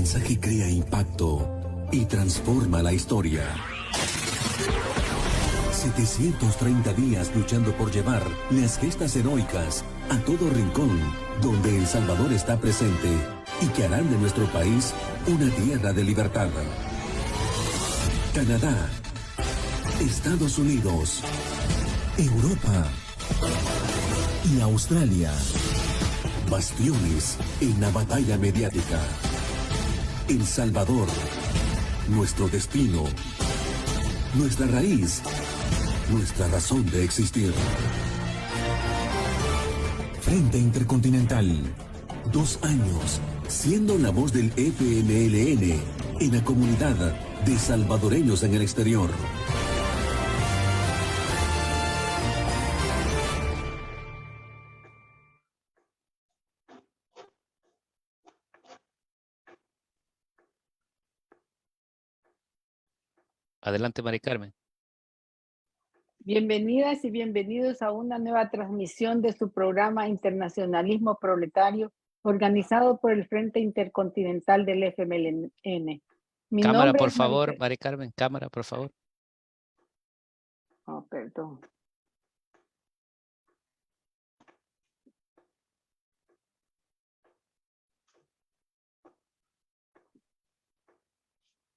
mensaje crea impacto y transforma la historia. 730 días luchando por llevar las gestas heroicas a todo rincón donde El Salvador está presente y que harán de nuestro país una tierra de libertad. Canadá, Estados Unidos, Europa y Australia. Bastiones en la batalla mediática. El Salvador, nuestro destino, nuestra raíz, nuestra razón de existir. Frente Intercontinental, 2 años siendo la voz del FMLN en la comunidad de salvadoreños en el exterior. Adelante, Mari Carmen. Bienvenidas y bienvenidos a una nueva transmisión de su programa Internacionalismo Proletario, organizado por el Frente Intercontinental del FMLN. Mi Cámara, nombre por es favor, Mari Carmen. Cámara, por favor. Oh, perdón.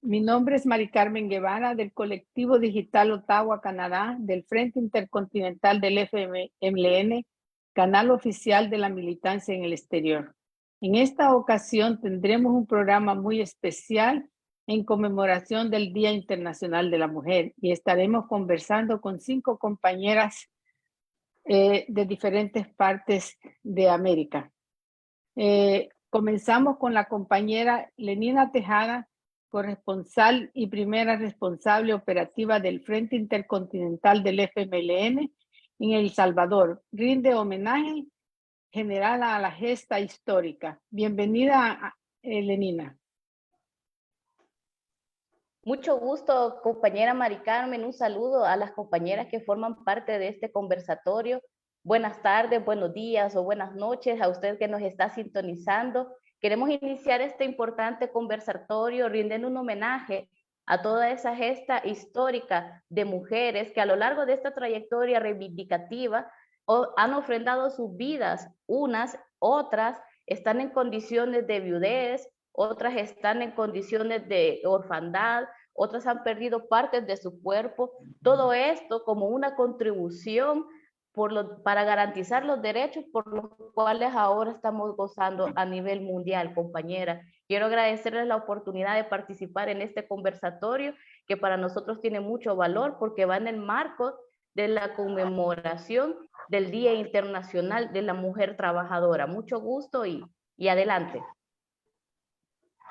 Mi nombre es Mari Carmen Guevara, del colectivo digital Ottawa, Canadá, del Frente Intercontinental del FMLN, canal oficial de la militancia en el exterior. En esta ocasión tendremos un programa muy especial en conmemoración del Día Internacional de la Mujer y estaremos conversando con 5 compañeras de diferentes partes de América. Comenzamos con la compañera Lenina Tejada, corresponsal y primera responsable operativa del Frente Intercontinental del FMLN en El Salvador. Rinde homenaje general a la gesta histórica. Bienvenida, Lenina. Mucho gusto, compañera Mari Carmen. Un saludo a las compañeras que forman parte de este conversatorio. Buenas tardes, buenos días o buenas noches a usted que nos está sintonizando. Queremos iniciar este importante conversatorio rindiendo un homenaje a toda esa gesta histórica de mujeres que a lo largo de esta trayectoria reivindicativa han ofrendado sus vidas. Unas, otras están en condiciones de viudez, otras están en condiciones de orfandad, otras han perdido partes de su cuerpo. Todo esto como una contribución para garantizar los derechos por los cuales ahora estamos gozando a nivel mundial, compañera. Quiero agradecerles la oportunidad de participar en este conversatorio que para nosotros tiene mucho valor porque va en el marco de la conmemoración del Día Internacional de la Mujer Trabajadora. Mucho gusto y adelante.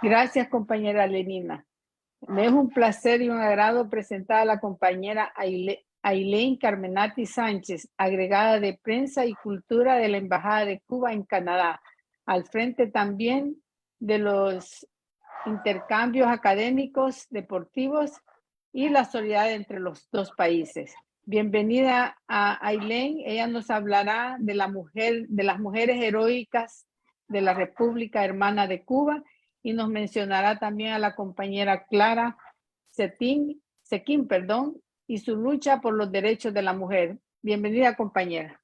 Gracias, compañera Lenina. Me es un placer y un agrado presentar a la compañera Ailén Carmenati Sánchez, agregada de Prensa y Cultura de la Embajada de Cuba en Canadá, al frente también de los intercambios académicos, deportivos y la solidaridad entre los 2 países. Bienvenida a Ailén. Ella nos hablará de las mujeres heroicas de la República Hermana de Cuba y nos mencionará también a la compañera Clara Sequín, y su lucha por los derechos de la mujer. Bienvenida, compañera.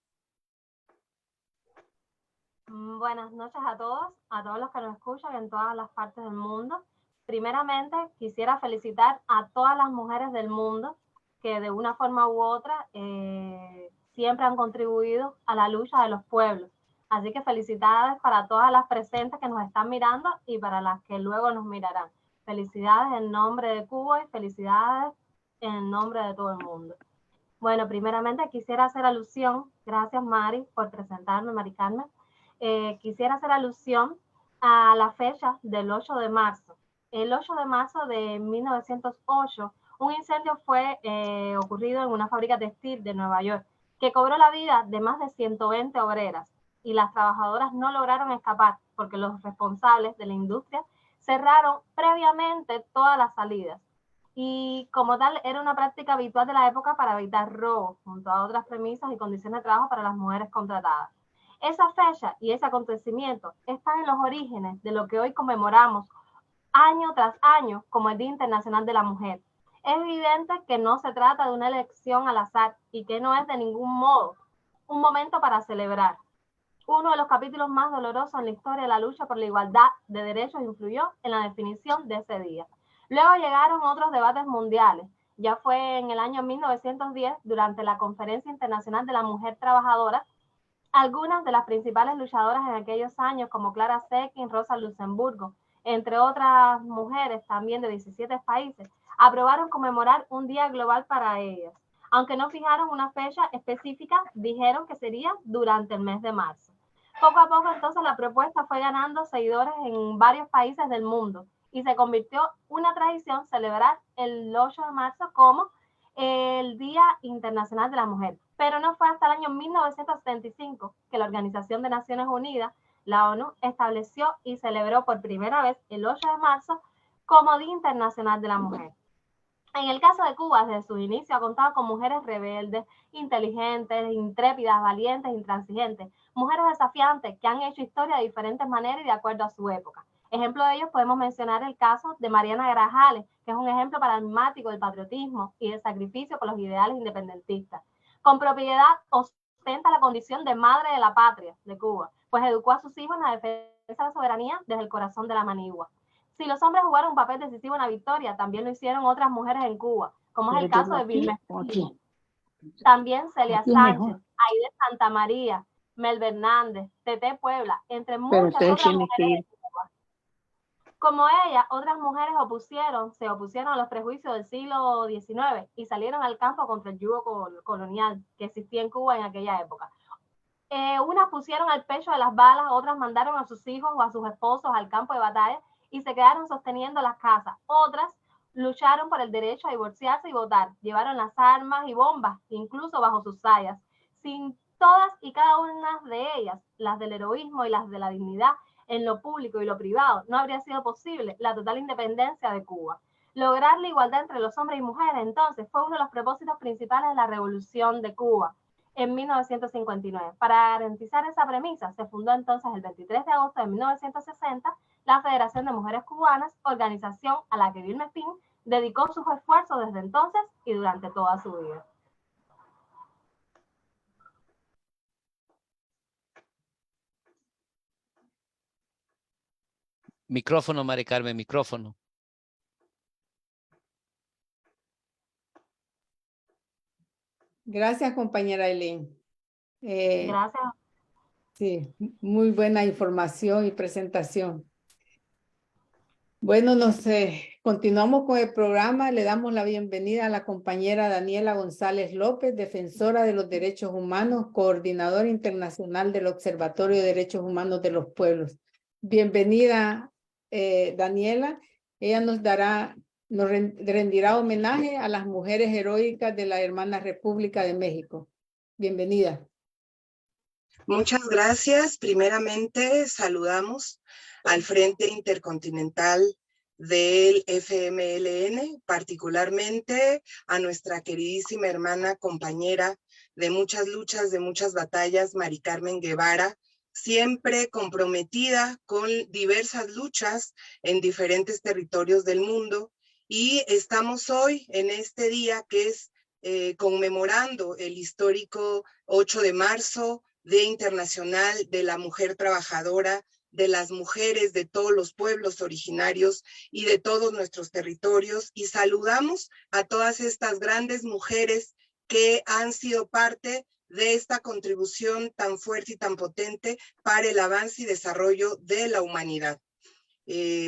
Buenas noches a todos los que nos escuchan en todas las partes del mundo. Primeramente, quisiera felicitar a todas las mujeres del mundo que de una forma u otra siempre han contribuido a la lucha de los pueblos. Así que felicidades para todas las presentes que nos están mirando y para las que luego nos mirarán. Felicidades en nombre de Cuba y felicidades en nombre de todo el mundo. Bueno, primeramente quisiera hacer alusión, gracias Mari por presentarme, Mari Carmen, quisiera hacer alusión a la fecha del 8 de marzo. El 8 de marzo de 1908, un incendio fue ocurrido en una fábrica textil de Nueva York que cobró la vida de más de 120 obreras y las trabajadoras no lograron escapar porque los responsables de la industria cerraron previamente todas las salidas. Y como tal, era una práctica habitual de la época para evitar robos, junto a otras premisas y condiciones de trabajo para las mujeres contratadas. Esa fecha y ese acontecimiento están en los orígenes de lo que hoy conmemoramos año tras año como el Día Internacional de la Mujer. Es evidente que no se trata de una elección al azar y que no es de ningún modo un momento para celebrar. Uno de los capítulos más dolorosos en la historia de la lucha por la igualdad de derechos influyó en la definición de ese día. Luego llegaron otros debates mundiales. Ya fue en el año 1910, durante la Conferencia Internacional de la Mujer Trabajadora, algunas de las principales luchadoras en aquellos años, como Clara Zetkin, Rosa Luxemburgo, entre otras mujeres también de 17 países, aprobaron conmemorar un día global para ellas. Aunque no fijaron una fecha específica, dijeron que sería durante el mes de marzo. Poco a poco, entonces, la propuesta fue ganando seguidores en varios países del mundo y se convirtió en una tradición celebrar el 8 de marzo como el Día Internacional de la Mujer. Pero no fue hasta el año 1975 que la Organización de Naciones Unidas, la ONU, estableció y celebró por primera vez el 8 de marzo como Día Internacional de la Mujer. En el caso de Cuba, desde su inicio ha contado con mujeres rebeldes, inteligentes, intrépidas, valientes, intransigentes, mujeres desafiantes que han hecho historia de diferentes maneras y de acuerdo a su época. Ejemplo de ellos podemos mencionar el caso de Mariana Grajales, que es un ejemplo paradigmático del patriotismo y del sacrificio por los ideales independentistas. Con propiedad ostenta la condición de madre de la patria de Cuba, pues educó a sus hijos en la defensa de la soberanía desde el corazón de la manigua. Si los hombres jugaron un papel decisivo en la victoria, también lo hicieron otras mujeres en Cuba, como es el caso de Vilma Espíritu, también Celia Sánchez, Aide Santa María, Mel Hernández, Tete Puebla, entre muchas otras mujeres de Cuba. Como ella, otras mujeres se opusieron a los prejuicios del siglo XIX y salieron al campo contra el yugo colonial que existía en Cuba en aquella época. Unas pusieron al pecho de las balas, otras mandaron a sus hijos o a sus esposos al campo de batalla y se quedaron sosteniendo las casas. Otras lucharon por el derecho a divorciarse y votar. Llevaron las armas y bombas, incluso bajo sus sayas. Sin todas y cada una de ellas, las del heroísmo y las de la dignidad en lo público y lo privado, no habría sido posible la total independencia de Cuba. Lograr la igualdad entre los hombres y mujeres, entonces, fue uno de los propósitos principales de la Revolución de Cuba en 1959. Para garantizar esa premisa, se fundó entonces el 23 de agosto de 1960 la Federación de Mujeres Cubanas, organización a la que Vilma Espín dedicó sus esfuerzos desde entonces y durante toda su vida. Micrófono, Mari Carmen, micrófono. Gracias, compañera Aileen. Gracias. Sí, muy buena información y presentación. Bueno, continuamos con el programa. Le damos la bienvenida a la compañera Daniela González López, defensora de los derechos humanos, coordinadora internacional del Observatorio de Derechos Humanos de los Pueblos. Bienvenida, Daniela. Ella nos rendirá homenaje a las mujeres heroicas de la hermana República de México. Bienvenida. Muchas gracias. Primeramente, saludamos al Frente Intercontinental del FMLN, particularmente a nuestra queridísima hermana, compañera de muchas luchas, de muchas batallas, Mari Carmen Guevara, siempre comprometida con diversas luchas en diferentes territorios del mundo. Y estamos hoy en este día que es conmemorando el histórico 8 de marzo, Día Internacional de la Mujer Trabajadora, de las mujeres de todos los pueblos originarios y de todos nuestros territorios, y saludamos a todas estas grandes mujeres que han sido parte de esta contribución tan fuerte y tan potente para el avance y desarrollo de la humanidad.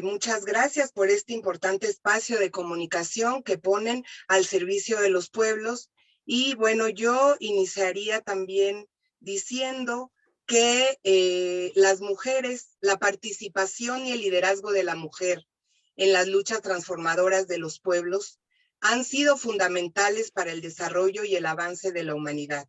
Muchas gracias por este importante espacio de comunicación que ponen al servicio de los pueblos. Y bueno, yo iniciaría también diciendo que las mujeres, la participación y el liderazgo de la mujer en las luchas transformadoras de los pueblos han sido fundamentales para el desarrollo y el avance de la humanidad.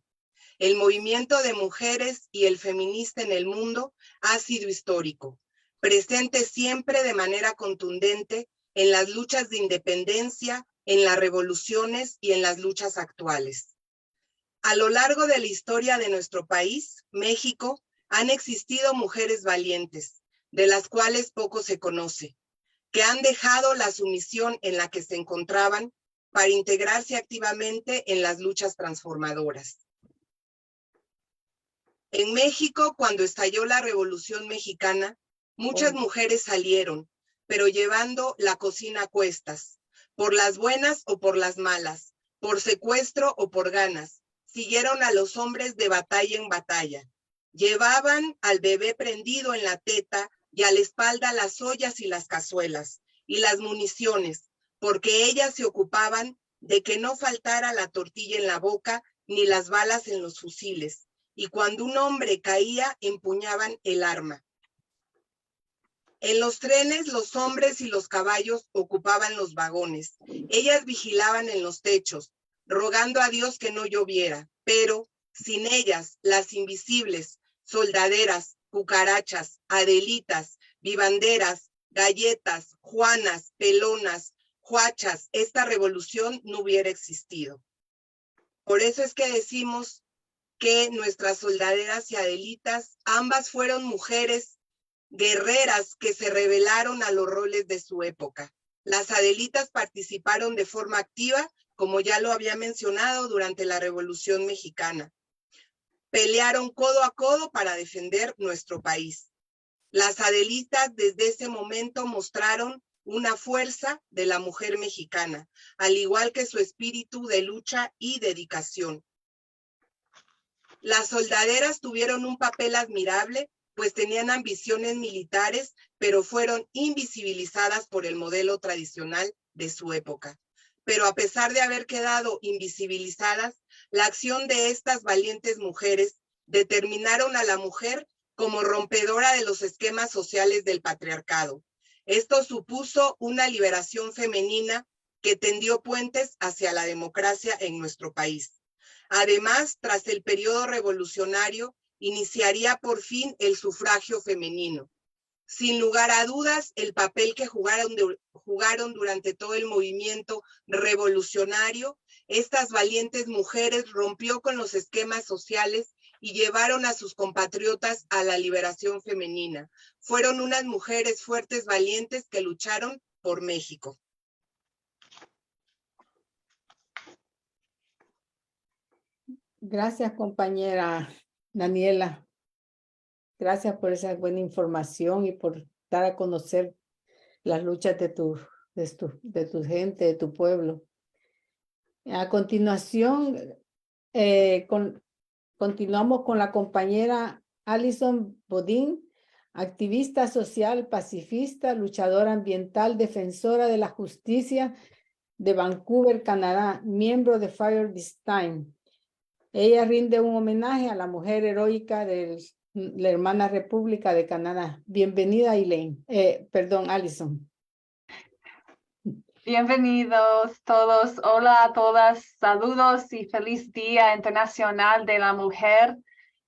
El movimiento de mujeres y el feminista en el mundo ha sido histórico, presente siempre de manera contundente en las luchas de independencia, en las revoluciones y en las luchas actuales. A lo largo de la historia de nuestro país, México, han existido mujeres valientes, de las cuales poco se conoce, que han dejado la sumisión en la que se encontraban para integrarse activamente en las luchas transformadoras. En México, cuando estalló la Revolución Mexicana, muchas mujeres salieron, pero llevando la cocina a cuestas, por las buenas o por las malas, por secuestro o por ganas. Siguieron a los hombres de batalla en batalla. Llevaban al bebé prendido en la teta y a la espalda las ollas y las cazuelas y las municiones, porque ellas se ocupaban de que no faltara la tortilla en la boca ni las balas en los fusiles. Y cuando un hombre caía, empuñaban el arma. En los trenes, los hombres y los caballos ocupaban los vagones. Ellas vigilaban en los techos, rogando a Dios que no lloviera, pero sin ellas, las invisibles, soldaderas, cucarachas, adelitas, vivanderas, galletas, juanas, pelonas, juachas, esta revolución no hubiera existido. Por eso es que decimos que nuestras soldaderas y adelitas, ambas fueron mujeres guerreras que se rebelaron a los roles de su época. Las adelitas participaron de forma activa, como ya lo había mencionado, durante la Revolución Mexicana. Pelearon codo a codo para defender nuestro país. Las adelitas desde ese momento mostraron una fuerza de la mujer mexicana, al igual que su espíritu de lucha y dedicación. Las soldaderas tuvieron un papel admirable, pues tenían ambiciones militares, pero fueron invisibilizadas por el modelo tradicional de su época. Pero a pesar de haber quedado invisibilizadas, la acción de estas valientes mujeres determinaron a la mujer como rompedora de los esquemas sociales del patriarcado. Esto supuso una liberación femenina que tendió puentes hacia la democracia en nuestro país. Además, tras el periodo revolucionario, iniciaría por fin el sufragio femenino. Sin lugar a dudas, el papel que jugaron durante todo el movimiento revolucionario, estas valientes mujeres rompió con los esquemas sociales y llevaron a sus compatriotas a la liberación femenina. Fueron unas mujeres fuertes, valientes, que lucharon por México. Gracias, compañera Daniela. Gracias por esa buena información y por dar a conocer las luchas de tu gente, de tu pueblo. A continuación, continuamos con la compañera Alison Bodin, activista social, pacifista, luchadora ambiental, defensora de la justicia de Vancouver, Canadá, miembro de Fire This Time. Ella rinde un homenaje a la mujer heroica de la hermana República de Canadá. Bienvenida, Alison. Bienvenidos todos. Hola a todas. Saludos y feliz Día Internacional de la Mujer.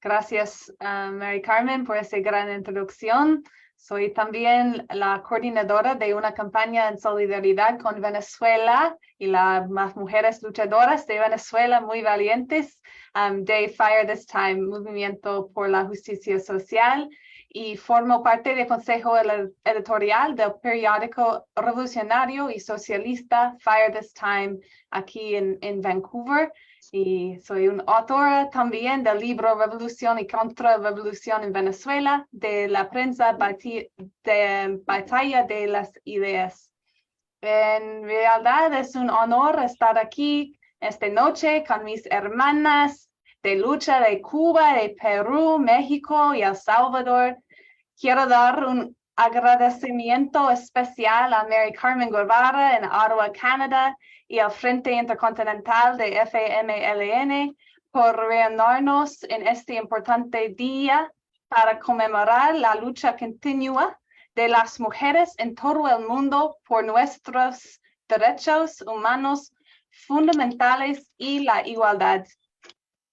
Gracias, Mary Carmen, por esa gran introducción. Soy también la coordinadora de una campaña en solidaridad con Venezuela y las mujeres luchadoras de Venezuela muy valientes de Fire This Time, Movimiento por la Justicia Social, y formo parte del consejo editorial del periódico revolucionario y socialista Fire This Time aquí en Vancouver. Y soy una autora también del libro Revolución y Contrarrevolución en Venezuela, de la prensa Batalla de las Ideas. En realidad es un honor estar aquí esta noche con mis hermanas de lucha de Cuba, de Perú, México y El Salvador. Quiero dar un agradecimiento especial a Mary Carmen Guevara en Ottawa, Canadá, y al Frente Intercontinental de FMLN por reunirnos en este importante día para conmemorar la lucha continua de las mujeres en todo el mundo por nuestros derechos humanos fundamentales y la igualdad.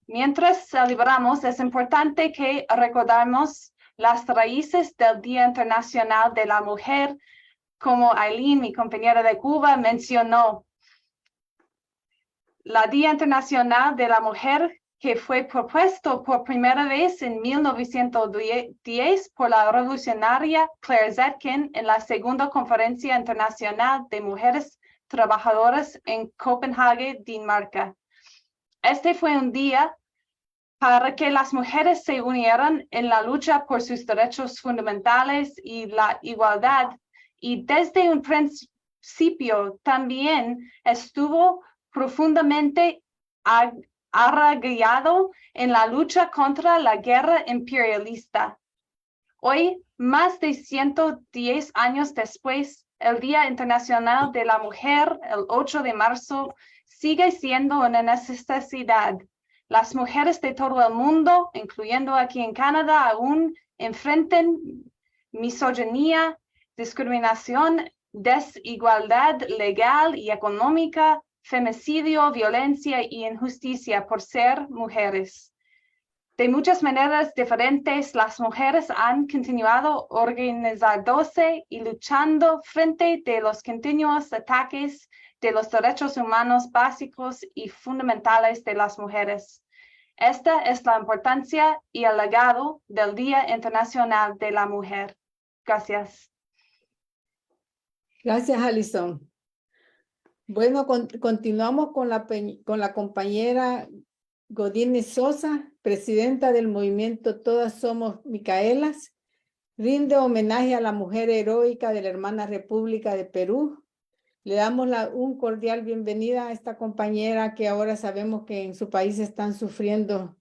Mientras celebramos, es importante que recordemos las raíces del Día Internacional de la Mujer, como Aileen, mi compañera de Cuba, mencionó. La Día Internacional de la Mujer, que fue propuesto por primera vez en 1910 por la revolucionaria Claire Zetkin en la Segunda Conferencia Internacional de Mujeres Trabajadoras en Copenhague, Dinamarca. Este fue un día para que las mujeres se unieran en la lucha por sus derechos fundamentales y la igualdad, y desde un principio también estuvo profundamente arraigado en la lucha contra la guerra imperialista. Hoy, más de 110 años después, el Día Internacional de la Mujer, el 8 de marzo, sigue siendo una necesidad. Las mujeres de todo el mundo, incluyendo aquí en Canadá, aún enfrentan misoginia, discriminación, desigualdad legal y económica, femicidio, violencia y injusticia por ser mujeres. De muchas maneras diferentes, las mujeres han continuado organizándose y luchando frente a los continuos ataques de los derechos humanos básicos y fundamentales de las mujeres. Esta es la importancia y el legado del Día Internacional de la Mujer. Gracias. Gracias, Alison. Bueno, continuamos con la compañera Godínez Sosa, presidenta del movimiento Todas Somos Micaelas. Rinde homenaje a la mujer heroica de la hermana República de Perú. Le damos un cordial bienvenida a esta compañera que ahora sabemos que en su país están sufriendo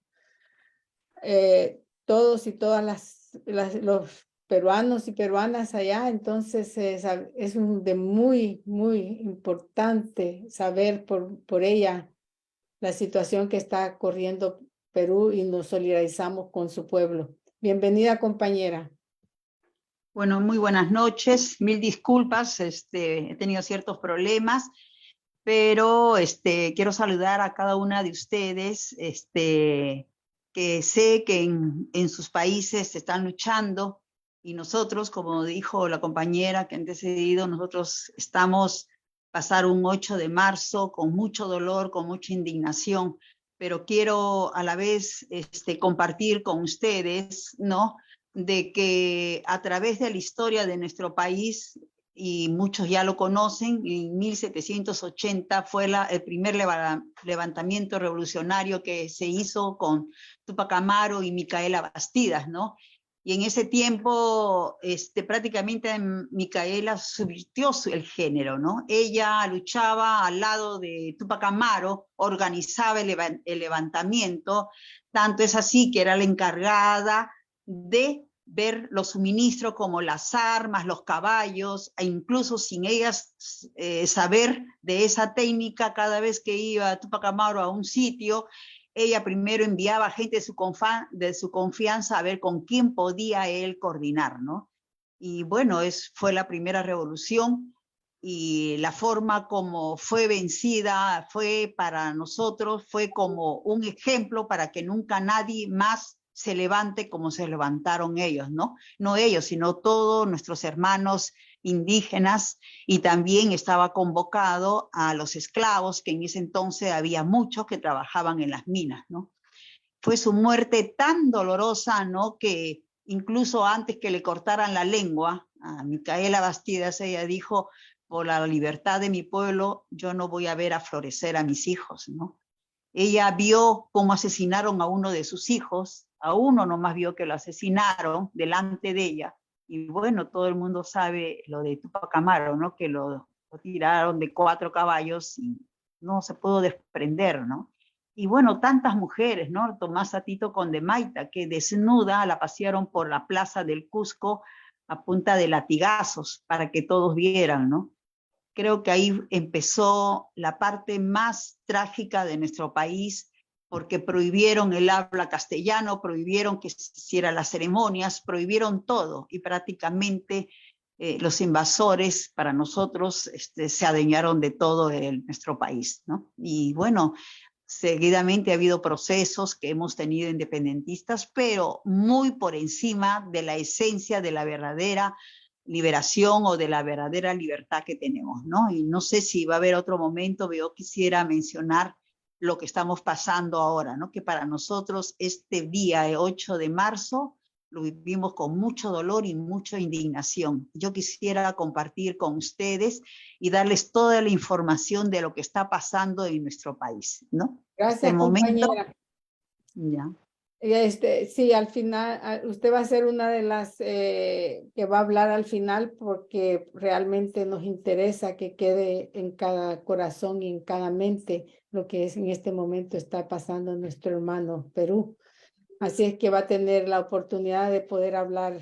todos y todas los peruanos y peruanas allá. Entonces es muy importante saber por ella la situación que está corriendo Perú y nos solidarizamos con su pueblo. Bienvenida, compañera. Bueno, muy buenas noches. Mil disculpas, he tenido ciertos problemas, pero quiero saludar a cada una de ustedes, que sé que en sus países están luchando, y nosotros, como dijo la compañera que han decidido, nosotros estamos pasar un 8 de marzo con mucho dolor, con mucha indignación, pero quiero a la vez compartir con ustedes, ¿no?, de que a través de la historia de nuestro país, y muchos ya lo conocen, en 1780 fue el primer levantamiento revolucionario que se hizo con Túpac Amaru y Micaela Bastidas, ¿no? Y en ese tiempo prácticamente Micaela subvirtió el género, ¿no? Ella luchaba al lado de Túpac Amaru, organizaba el levantamiento, tanto es así que era la encargada de ver los suministros como las armas, los caballos, e incluso sin ellas saber de esa técnica, cada vez que iba Túpac Amaru a un sitio, ella primero enviaba gente de su confianza a ver con quién podía él coordinar, ¿no? Y bueno, fue la primera revolución, y la forma como fue vencida fue para nosotros, fue como un ejemplo para que nunca nadie más se levante como se levantaron ellos, ¿no? No ellos, sino todos nuestros hermanos indígenas, y también estaba convocado a los esclavos, que en ese entonces había muchos que trabajaban en las minas, ¿no? Fue su muerte tan dolorosa, ¿no?, que incluso antes que le cortaran la lengua, a Micaela Bastidas, ella dijo: por la libertad de mi pueblo, yo no voy a ver a florecer a mis hijos, ¿no? Ella vio cómo asesinaron a uno de sus hijos, a uno nomás vio que lo asesinaron delante de ella, y bueno, todo el mundo sabe lo de Túpac Amaru, ¿no?, que lo tiraron de 4 caballos y no se pudo desprender, ¿no? Y bueno, tantas mujeres, ¿no? Tomasa Tito Condemaita, que desnuda la pasearon por la plaza del Cusco a punta de latigazos para que todos vieran, ¿no? Creo que ahí empezó la parte más trágica de nuestro país, porque prohibieron el habla castellano, prohibieron que se hicieran las ceremonias, prohibieron todo, y prácticamente los invasores para nosotros se adueñaron de todo nuestro país, ¿no? Y bueno, seguidamente ha habido procesos que hemos tenido independentistas, pero muy por encima de la esencia de la verdadera liberación o de la verdadera libertad que tenemos, ¿no? Y no sé si va a haber otro momento, yo quisiera mencionar lo que estamos pasando ahora, ¿no? Que para nosotros este día, el 8 de marzo, lo vivimos con mucho dolor y mucha indignación. Yo quisiera compartir con ustedes y darles toda la información de lo que está pasando en nuestro país, ¿no? Gracias, compañera. Ya. Sí, al final, usted va a ser una de las que va a hablar al final porque realmente nos interesa que quede en cada corazón y en cada mente lo que es en este momento está pasando en nuestro hermano Perú. Así es que va a tener la oportunidad de poder hablar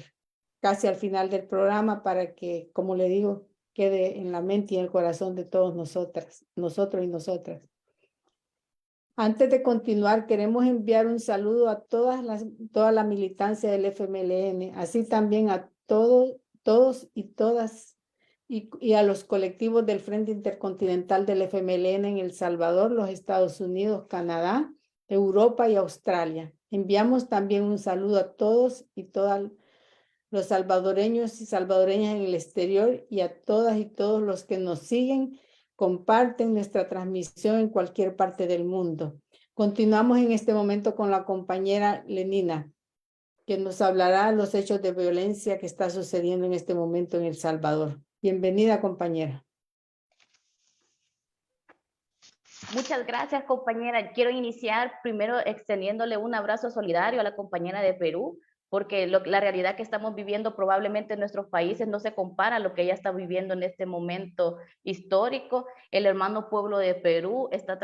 casi al final del programa para que, como le digo, quede en la mente y en el corazón de todos nosotros y nosotras. Antes de continuar, queremos enviar un saludo a toda la militancia del FMLN, así también a todos y todas, y a los colectivos del Frente Intercontinental del FMLN en El Salvador, los Estados Unidos, Canadá, Europa y Australia. Enviamos también un saludo a todos y todas los salvadoreños y salvadoreñas en el exterior y a todas y todos los que nos siguen, comparten nuestra transmisión en cualquier parte del mundo. Continuamos en este momento con la compañera Lenina, que nos hablará de los hechos de violencia que está sucediendo en este momento en El Salvador. Bienvenida, compañera. Muchas gracias, compañera. Quiero iniciar primero extendiéndole un abrazo solidario a la compañera de Perú, porque la realidad que estamos viviendo probablemente en nuestros países no se compara a lo que ella está viviendo en este momento histórico. El hermano pueblo de Perú está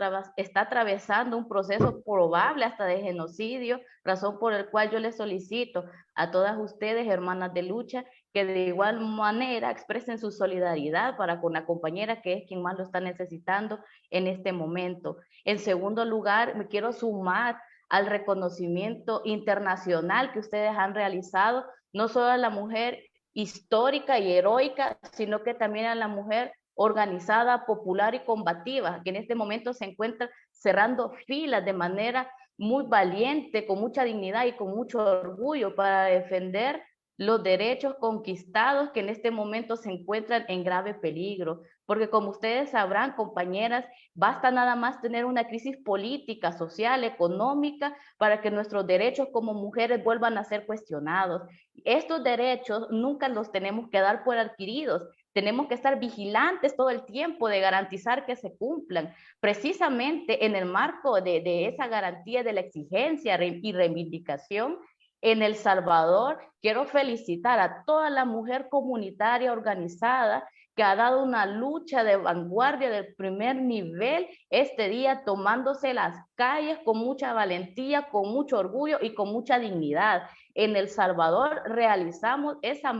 atravesando un proceso probable hasta de genocidio, razón por el cual yo les solicito a todas ustedes, hermanas de lucha, que de igual manera expresen su solidaridad para con la compañera que es quien más lo está necesitando en este momento. En segundo lugar, me quiero sumar al reconocimiento internacional que ustedes han realizado, no solo a la mujer histórica y heroica, sino que también a la mujer organizada, popular y combativa, que en este momento se encuentra cerrando filas de manera muy valiente, con mucha dignidad y con mucho orgullo para defender los derechos conquistados que en este momento se encuentran en grave peligro. Porque como ustedes sabrán, compañeras, basta nada más tener una crisis política, social, económica, para que nuestros derechos como mujeres vuelvan a ser cuestionados. Estos derechos nunca los tenemos que dar por adquiridos. Tenemos que estar vigilantes todo el tiempo de garantizar que se cumplan. Precisamente en el marco de esa garantía de la exigencia y reivindicación, en El Salvador, quiero felicitar a toda la mujer comunitaria organizada que ha dado una lucha de vanguardia del primer nivel este día, tomándose las calles con mucha valentía, con mucho orgullo y con mucha dignidad. En El Salvador realizamos esa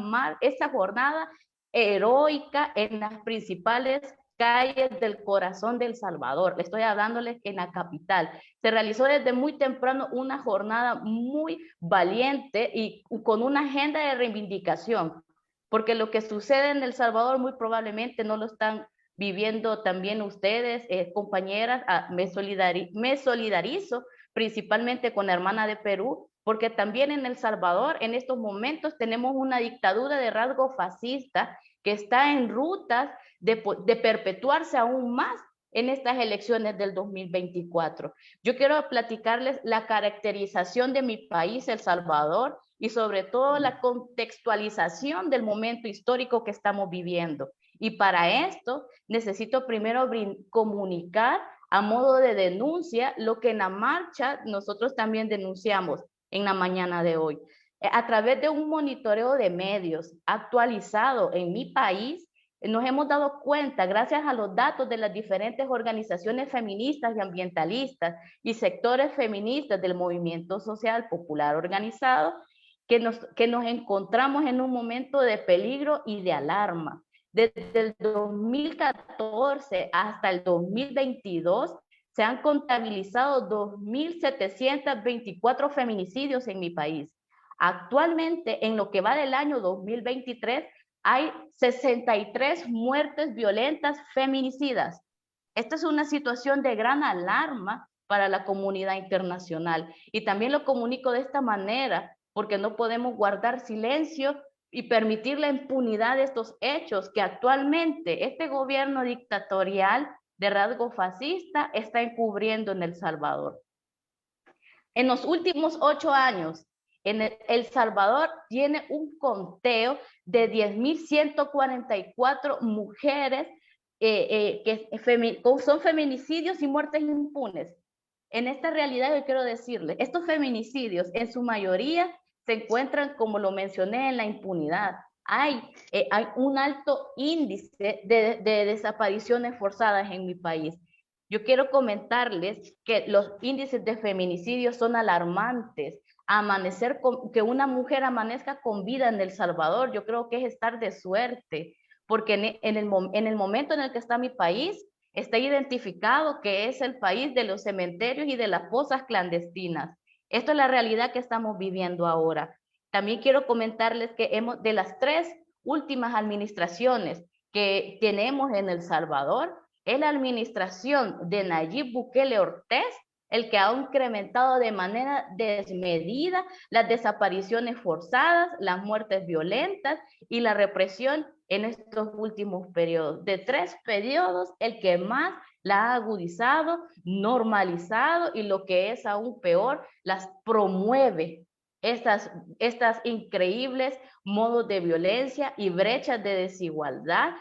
jornada heroica en las principales calles del corazón del Salvador. Le estoy hablándoles en la capital. Se realizó desde muy temprano una jornada muy valiente y con una agenda de reivindicación, porque lo que sucede en El Salvador muy probablemente no lo están viviendo también ustedes, compañeras. Me solidarizo principalmente con la hermana de Perú, porque también en El Salvador en estos momentos tenemos una dictadura de rasgo fascista que está en rutas de perpetuarse aún más en estas elecciones del 2024. Yo quiero platicarles la caracterización de mi país, El Salvador, y sobre todo la contextualización del momento histórico que estamos viviendo. Y para esto necesito primero comunicar a modo de denuncia lo que en la marcha nosotros también denunciamos en la mañana de hoy. A través de un monitoreo de medios actualizado en mi país, nos hemos dado cuenta, gracias a los datos de las diferentes organizaciones feministas y ambientalistas y sectores feministas del movimiento social popular organizado, que nos encontramos en un momento de peligro y de alarma. Desde el 2014 hasta el 2022, se han contabilizado 2.724 feminicidios en mi país. Actualmente, en lo que va del año 2023, hay 63 muertes violentas feminicidas. Esta es una situación de gran alarma para la comunidad internacional. Y también lo comunico de esta manera, porque no podemos guardar silencio y permitir la impunidad de estos hechos que actualmente este gobierno dictatorial de rasgo fascista está encubriendo en El Salvador. En los últimos 8 años, El Salvador tiene un conteo de 10.144 mujeres que son feminicidios y muertes impunes. En esta realidad yo quiero decirles, estos feminicidios en su mayoría se encuentran, como lo mencioné, en la impunidad. Hay un alto índice de desapariciones forzadas en mi país. Yo quiero comentarles que los índices de feminicidio son alarmantes. Que una mujer amanezca con vida en El Salvador, yo creo que es estar de suerte, porque en el momento en el que está mi país, está identificado que es el país de los cementerios y de las fosas clandestinas. Esto es la realidad que estamos viviendo ahora. También quiero comentarles que de las 3 últimas administraciones que tenemos en El Salvador, es la administración de Nayib Bukele Ortiz el que ha incrementado de manera desmedida las desapariciones forzadas, las muertes violentas y la represión en estos últimos periodos. De 3 periodos, el que más la ha agudizado, normalizado y lo que es aún peor, las promueve. Estas increíbles modos de violencia y brechas de desigualdad,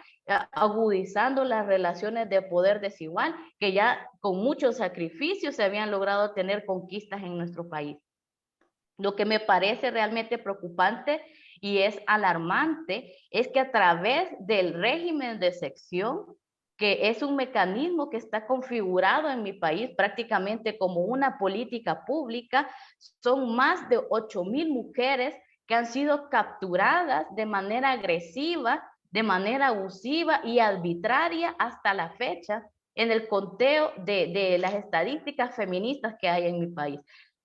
agudizando las relaciones de poder desigual que ya con muchos sacrificios se habían logrado tener conquistas en nuestro país. Lo que me parece realmente preocupante y es alarmante es que a través del régimen de sección, que es un mecanismo que está configurado en mi país prácticamente como una política pública, son más de 8,000 mujeres que han sido capturadas de manera agresiva, de manera abusiva y arbitraria hasta la fecha en el conteo de las estadísticas feministas que hay en mi país.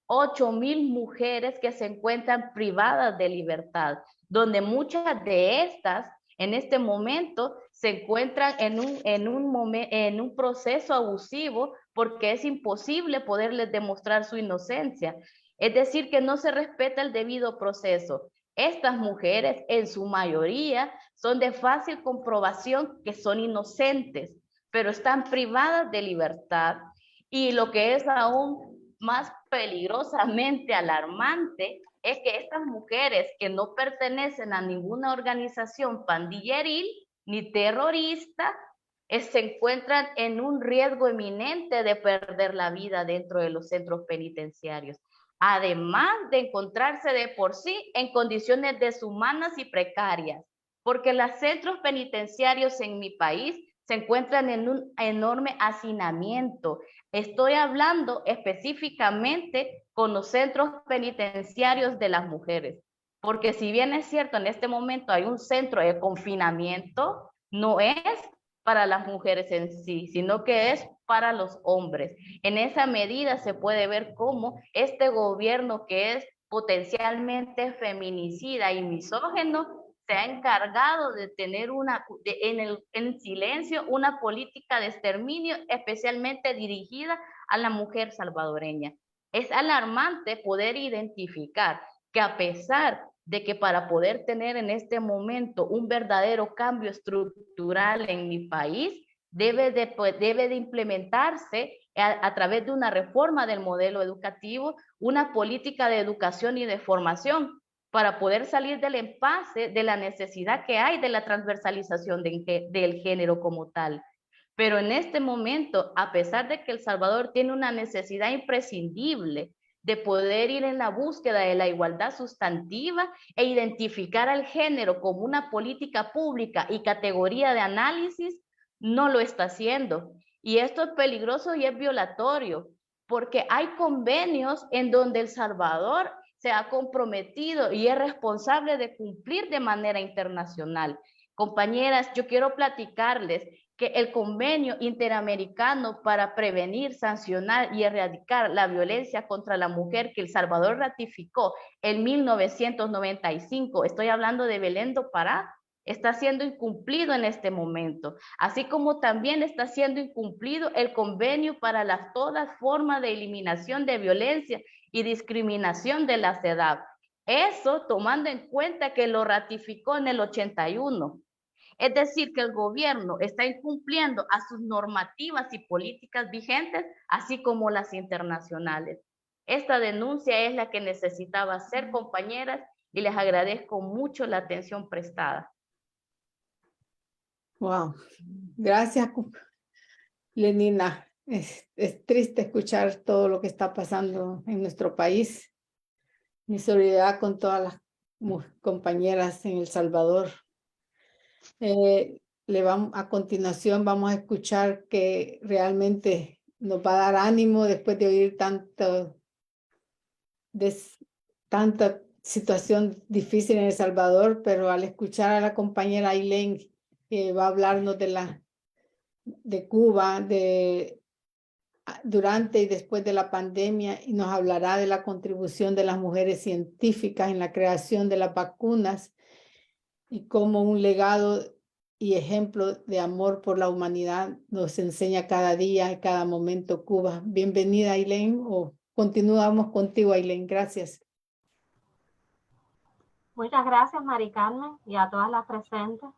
8,000 mujeres que se encuentran privadas de libertad, donde muchas de estas en este momento se encuentran en un proceso abusivo porque es imposible poderles demostrar su inocencia. Es decir, que no se respeta el debido proceso. Estas mujeres, en su mayoría, son de fácil comprobación que son inocentes, pero están privadas de libertad. Y lo que es aún más peligrosamente alarmante es que estas mujeres que no pertenecen a ninguna organización pandilleril ni terrorista, se encuentran en un riesgo eminente de perder la vida dentro de los centros penitenciarios, además de encontrarse de por sí en condiciones deshumanas y precarias, porque los centros penitenciarios en mi país se encuentran en un enorme hacinamiento. Estoy hablando específicamente con los centros penitenciarios de las mujeres, porque si bien es cierto, en este momento hay un centro de confinamiento, no es para las mujeres en sí, sino que es para los hombres. En esa medida se puede ver cómo este gobierno, que es potencialmente feminicida y misógino, se ha encargado de tener en silencio una política de exterminio especialmente dirigida a la mujer salvadoreña. Es alarmante poder identificar que a pesar de que para poder tener en este momento un verdadero cambio estructural en mi país, debe de implementarse a través de una reforma del modelo educativo, una política de educación y de formación para poder salir del impasse de la necesidad que hay de la transversalización del género como tal. Pero en este momento, a pesar de que El Salvador tiene una necesidad imprescindible de poder ir en la búsqueda de la igualdad sustantiva e identificar al género como una política pública y categoría de análisis, no lo está haciendo. Y esto es peligroso y es violatorio, porque hay convenios en donde El Salvador se ha comprometido y es responsable de cumplir de manera internacional. Compañeras, yo quiero platicarles que el Convenio Interamericano para prevenir, sancionar y erradicar la violencia contra la mujer que El Salvador ratificó en 1995, estoy hablando de Belén do Pará, está siendo incumplido en este momento, así como también está siendo incumplido el convenio para todas formas de eliminación de violencia y discriminación de la CEDAW. Eso tomando en cuenta que lo ratificó en el 81. Es decir, que el gobierno está incumpliendo a sus normativas y políticas vigentes, así como las internacionales. Esta denuncia es la que necesitaba hacer, compañeras, y les agradezco mucho la atención prestada. Wow, gracias, Lenina. Es triste escuchar todo lo que está pasando en nuestro país. Mi solidaridad con todas las compañeras en El Salvador. A continuación vamos a escuchar que realmente nos va a dar ánimo después de oír tanta situación difícil en El Salvador, pero al escuchar a la compañera Ailén, que va a hablarnos de Cuba, durante y después de la pandemia, y nos hablará de la contribución de las mujeres científicas en la creación de las vacunas y cómo un legado y ejemplo de amor por la humanidad nos enseña cada día y cada momento Cuba. Bienvenida, Ailén, o continuamos contigo, Ailén. Gracias. Muchas gracias, Mari Carmen, y a todas las presentes.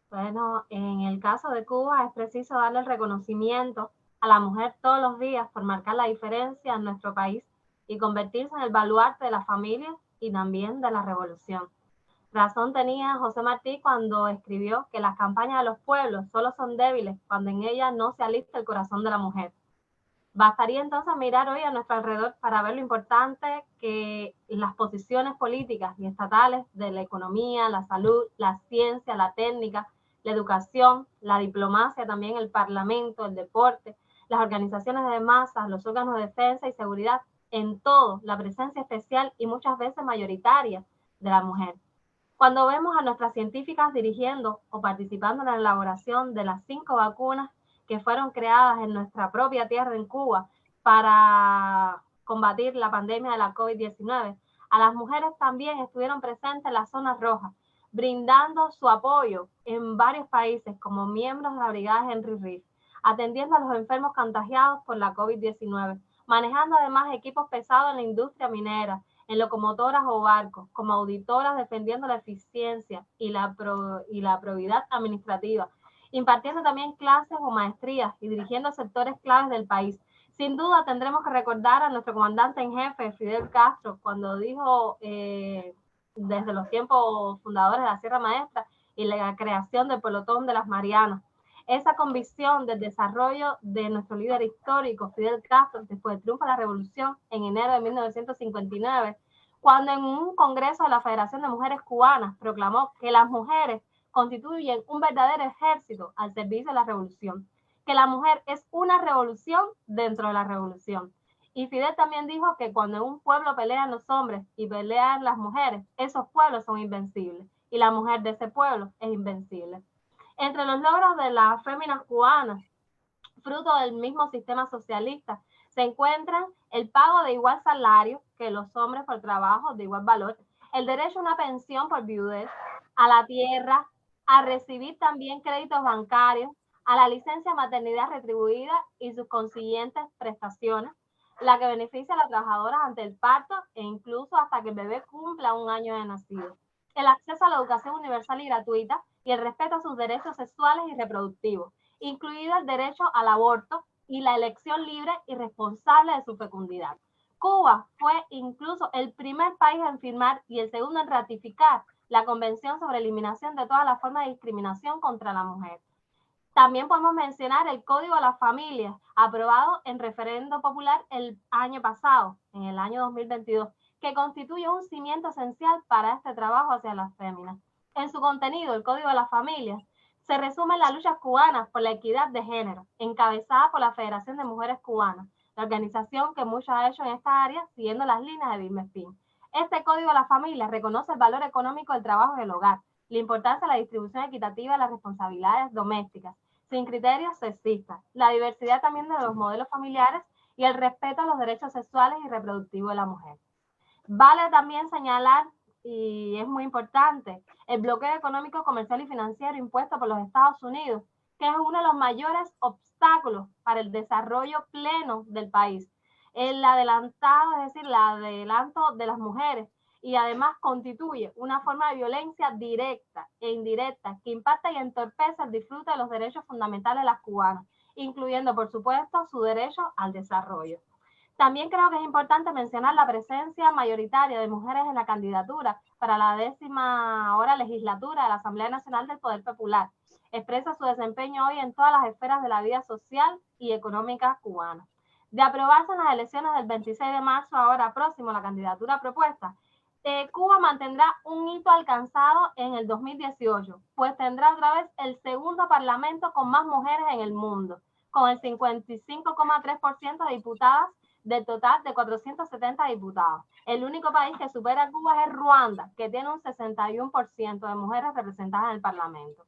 Bueno, en el caso de Cuba es preciso darle el reconocimiento a la mujer todos los días por marcar la diferencia en nuestro país y convertirse en el baluarte de la familia y también de la revolución. Razón tenía José Martí cuando escribió que las campañas de los pueblos solo son débiles cuando en ellas no se alista el corazón de la mujer. Bastaría entonces mirar hoy a nuestro alrededor para ver lo importante que las posiciones políticas y estatales de la economía, la salud, la ciencia, la técnica, la educación, la diplomacia, también el parlamento, el deporte, las organizaciones de masas, los órganos de defensa y seguridad, en todo la presencia especial y muchas veces mayoritaria de la mujer. Cuando vemos a nuestras científicas dirigiendo o participando en la elaboración de las 5 vacunas que fueron creadas en nuestra propia tierra en Cuba para combatir la pandemia de la COVID-19, a las mujeres también estuvieron presentes en las zonas rojas, brindando su apoyo en varios países como miembros de la Brigada Henry Reed, atendiendo a los enfermos contagiados por la COVID-19, manejando además equipos pesados en la industria minera, en locomotoras o barcos, como auditoras defendiendo la eficiencia y la probidad administrativa, impartiendo también clases o maestrías y dirigiendo sectores claves del país. Sin duda tendremos que recordar a nuestro comandante en jefe, Fidel Castro, cuando dijo desde los tiempos fundadores de la Sierra Maestra y la creación del pelotón de las Marianas. Esa convicción del desarrollo de nuestro líder histórico, Fidel Castro, después del triunfo de la revolución en enero de 1959, cuando en un congreso de la Federación de Mujeres Cubanas proclamó que las mujeres constituyen un verdadero ejército al servicio de la revolución, que la mujer es una revolución dentro de la revolución. Y Fidel también dijo que cuando en un pueblo pelean los hombres y pelean las mujeres, esos pueblos son invencibles, y la mujer de ese pueblo es invencible. Entre los logros de las féminas cubanas, fruto del mismo sistema socialista, se encuentran el pago de igual salario que los hombres por trabajo de igual valor, el derecho a una pensión por viudez, a la tierra, a recibir también créditos bancarios, a la licencia de maternidad retribuida y sus consiguientes prestaciones, la que beneficia a las trabajadoras ante el parto e incluso hasta que el bebé cumpla 1 año de nacido, el acceso a la educación universal y gratuita y el respeto a sus derechos sexuales y reproductivos, incluido el derecho al aborto y la elección libre y responsable de su fecundidad. Cuba fue incluso el primer país en firmar y el segundo en ratificar la Convención sobre Eliminación de todas las formas de discriminación contra la mujer. También podemos mencionar el Código de las Familias, aprobado en referendo popular el año pasado, en el año 2022, que constituye un cimiento esencial para este trabajo hacia las féminas. En su contenido, el Código de las Familias se resumen las luchas cubanas por la equidad de género, encabezada por la Federación de Mujeres Cubanas, la organización que mucho ha hecho en esta área, siguiendo las líneas de Vilma Espín. Este Código de la Familia reconoce el valor económico del trabajo en el hogar, la importancia de la distribución equitativa de las responsabilidades domésticas, sin criterios sexistas, la diversidad también de los modelos familiares y el respeto a los derechos sexuales y reproductivos de la mujer. Vale también señalar, y es muy importante, el bloqueo económico, comercial y financiero impuesto por los Estados Unidos, que es uno de los mayores obstáculos para el desarrollo pleno del país. El adelantado, es decir, el adelanto de las mujeres y además constituye una forma de violencia directa e indirecta que impacta y entorpece el disfrute de los derechos fundamentales de las cubanas, incluyendo, por supuesto, su derecho al desarrollo. También creo que es importante mencionar la presencia mayoritaria de mujeres en la candidatura para la 10ª legislatura de la Asamblea Nacional del Poder Popular. Expresa su desempeño hoy en todas las esferas de la vida social y económica cubana. De aprobarse en las elecciones del 26 de marzo, ahora próximo, la candidatura propuesta, Cuba mantendrá un hito alcanzado en el 2018, pues tendrá otra vez el segundo parlamento con más mujeres en el mundo, con el 55,3% de diputadas del total de 470 diputados. El único país que supera a Cuba es Ruanda, que tiene un 61% de mujeres representadas en el parlamento.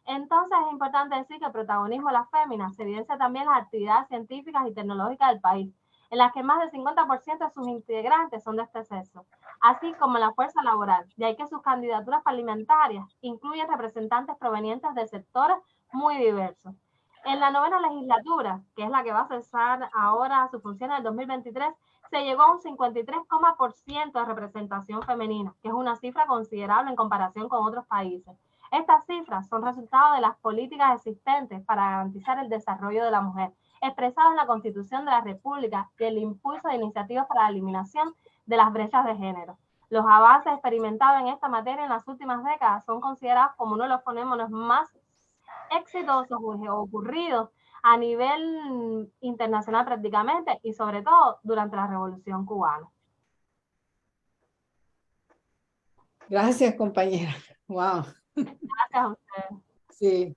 Entonces es importante decir que el protagonismo de las féminas se evidencia también en las actividades científicas y tecnológicas del país, en las que más del 50% de sus integrantes son de este sexo, así como la fuerza laboral, de ahí que sus candidaturas parlamentarias incluyen representantes provenientes de sectores muy diversos. En la 9ª legislatura, que es la que va a cesar ahora su función en el 2023, se llegó a un 53% de representación femenina, que es una cifra considerable en comparación con otros países. Estas cifras son resultado de las políticas existentes para garantizar el desarrollo de la mujer, expresado en la Constitución de la República y el impulso de iniciativas para la eliminación de las brechas de género. Los avances experimentados en esta materia en las últimas décadas son considerados como uno de los fenómenos más exitosos ocurridos a nivel internacional prácticamente y sobre todo durante la Revolución Cubana. Gracias, compañera. Wow. Gracias a ustedes. Sí,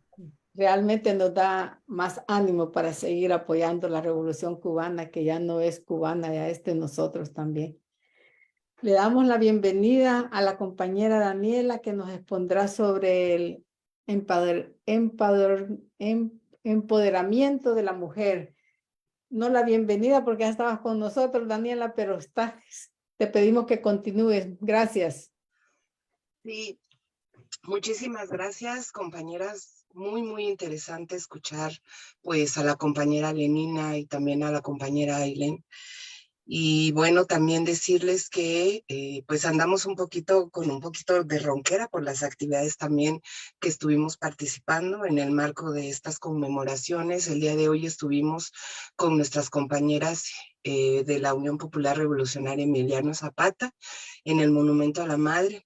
realmente nos da más ánimo para seguir apoyando la Revolución Cubana, que ya no es cubana, ya es de nosotros también. Le damos la bienvenida a la compañera Daniela, que nos expondrá sobre el empoderamiento de la mujer. No la bienvenida porque ya estabas con nosotros, Daniela, pero te pedimos que continúes. Gracias. Sí, muchísimas gracias, compañeras. Muy, muy interesante escuchar pues a la compañera Lenina y también a la compañera Ailén. Y bueno, también decirles que pues andamos con un poquito de ronquera por las actividades también que estuvimos participando en el marco de estas conmemoraciones. El día de hoy estuvimos con nuestras compañeras de la Unión Popular Revolucionaria Emiliano Zapata en el Monumento a la Madre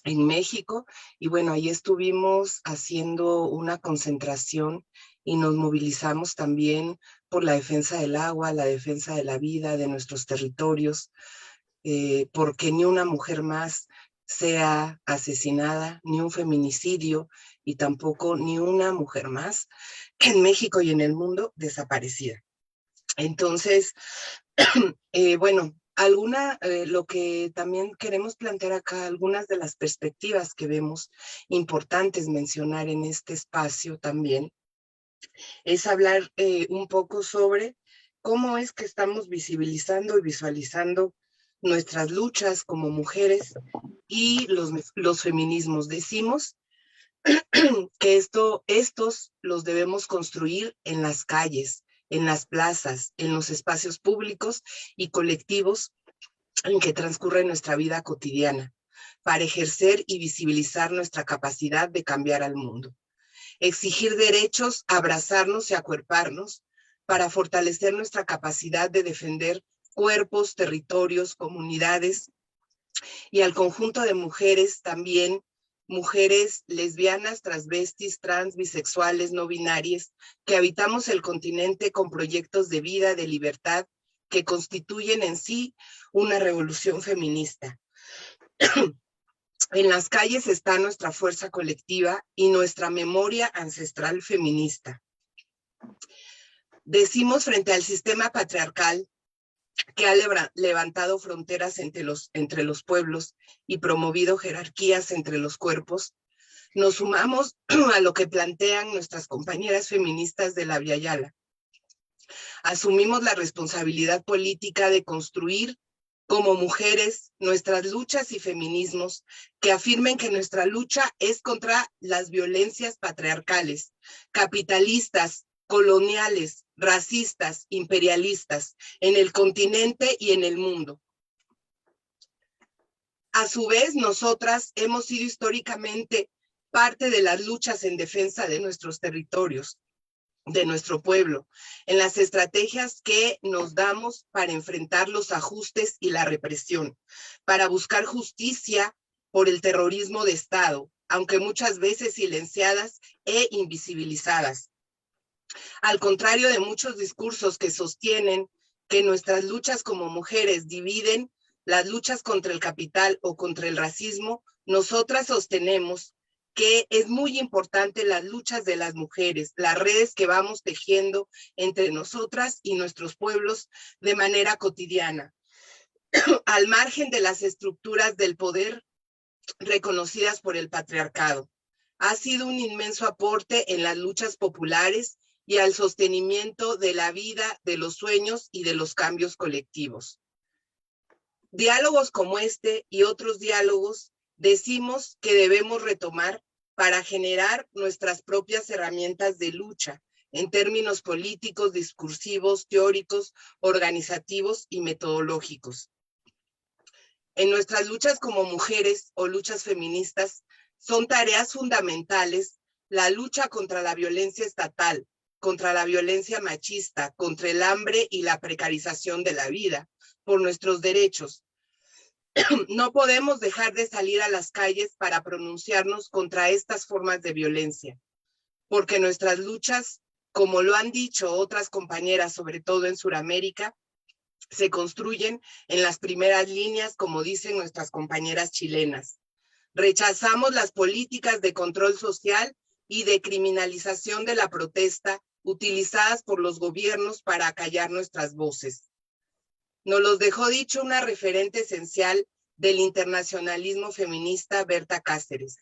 en México, y bueno, ahí estuvimos haciendo una concentración y nos movilizamos también por la defensa del agua, la defensa de la vida, de nuestros territorios, porque ni una mujer más sea asesinada, ni un feminicidio, y tampoco ni una mujer más en México y en el mundo desaparecida. Entonces, bueno, lo que también queremos plantear acá, algunas de las perspectivas que vemos importantes mencionar en este espacio también, es hablar un poco sobre cómo es que estamos visibilizando y visualizando nuestras luchas como mujeres y los feminismos. Decimos que estos los debemos construir en las calles, en las plazas, en los espacios públicos y colectivos en que transcurre nuestra vida cotidiana, para ejercer y visibilizar nuestra capacidad de cambiar al mundo. Exigir derechos, abrazarnos y acuerparnos para fortalecer nuestra capacidad de defender cuerpos, territorios, comunidades y al conjunto de mujeres también, mujeres lesbianas, transvestis, trans, bisexuales, no binarias, que habitamos el continente con proyectos de vida, de libertad, que constituyen en sí una revolución feminista. En las calles está nuestra fuerza colectiva y nuestra memoria ancestral feminista. Decimos frente al sistema patriarcal que ha levantado fronteras entre los pueblos y promovido jerarquías entre los cuerpos, nos sumamos a lo que plantean nuestras compañeras feministas de la Via Yala. Asumimos la responsabilidad política de construir como mujeres nuestras luchas y feminismos que afirmen que nuestra lucha es contra las violencias patriarcales, capitalistas, coloniales, racistas, imperialistas, en el continente y en el mundo. A su vez, nosotras hemos sido históricamente parte de las luchas en defensa de nuestros territorios, de nuestro pueblo, en las estrategias que nos damos para enfrentar los ajustes y la represión, para buscar justicia por el terrorismo de Estado, aunque muchas veces silenciadas e invisibilizadas. Al contrario de muchos discursos que sostienen que nuestras luchas como mujeres dividen las luchas contra el capital o contra el racismo, nosotras sostenemos que es muy importante las luchas de las mujeres, las redes que vamos tejiendo entre nosotras y nuestros pueblos de manera cotidiana, al margen de las estructuras del poder reconocidas por el patriarcado. Ha sido un inmenso aporte en las luchas populares y al sostenimiento de la vida, de los sueños y de los cambios colectivos. Diálogos como este y otros diálogos decimos que debemos retomar para generar nuestras propias herramientas de lucha en términos políticos, discursivos, teóricos, organizativos y metodológicos. En nuestras luchas como mujeres o luchas feministas son tareas fundamentales la lucha contra la violencia estatal, contra la violencia machista, contra el hambre y la precarización de la vida, por nuestros derechos. No podemos dejar de salir a las calles para pronunciarnos contra estas formas de violencia, porque nuestras luchas, como lo han dicho otras compañeras, sobre todo en Sudamérica, se construyen en las primeras líneas, como dicen nuestras compañeras chilenas. Rechazamos las políticas de control social y de criminalización de la protesta utilizadas por los gobiernos para acallar nuestras voces. Nos los dejó dicho una referente esencial del internacionalismo feminista, Berta Cáceres.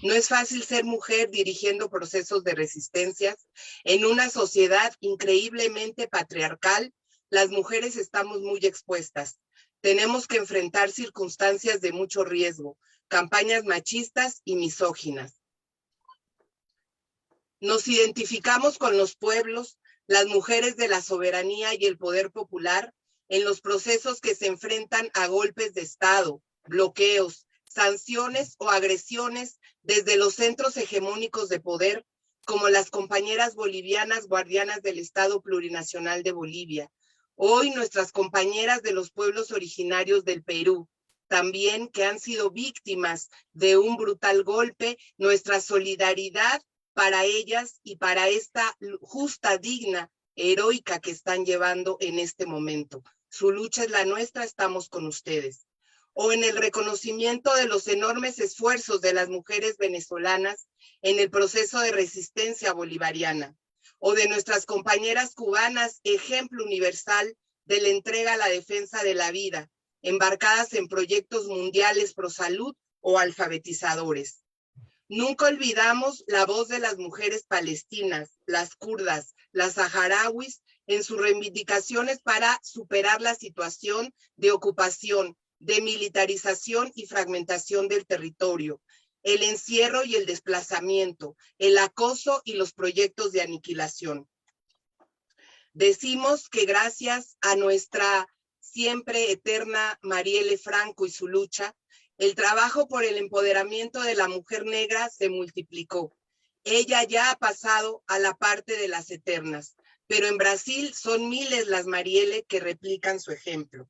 No es fácil ser mujer dirigiendo procesos de resistencia en una sociedad increíblemente patriarcal. Las mujeres estamos muy expuestas. Tenemos que enfrentar circunstancias de mucho riesgo, campañas machistas y misóginas. Nos identificamos con los pueblos, las mujeres de la soberanía y el poder popular en los procesos que se enfrentan a golpes de Estado, bloqueos, sanciones o agresiones desde los centros hegemónicos de poder, como las compañeras bolivianas guardianas del Estado Plurinacional de Bolivia. Hoy nuestras compañeras de los pueblos originarios del Perú, también que han sido víctimas de un brutal golpe, nuestra solidaridad para ellas y para esta justa, digna, heroica que están llevando en este momento. Su lucha es la nuestra, estamos con ustedes. O en el reconocimiento de los enormes esfuerzos de las mujeres venezolanas en el proceso de resistencia bolivariana. O de nuestras compañeras cubanas, ejemplo universal de la entrega a la defensa de la vida, embarcadas en proyectos mundiales pro salud o alfabetizadores. Nunca olvidamos la voz de las mujeres palestinas, las kurdas, las saharauis, en sus reivindicaciones para superar la situación de ocupación, de militarización y fragmentación del territorio, el encierro y el desplazamiento, el acoso y los proyectos de aniquilación. Decimos que gracias a nuestra siempre eterna Marielle Franco y su lucha, el trabajo por el empoderamiento de la mujer negra se multiplicó. Ella ya ha pasado a la parte de las eternas, pero en Brasil son miles las Marielle que replican su ejemplo.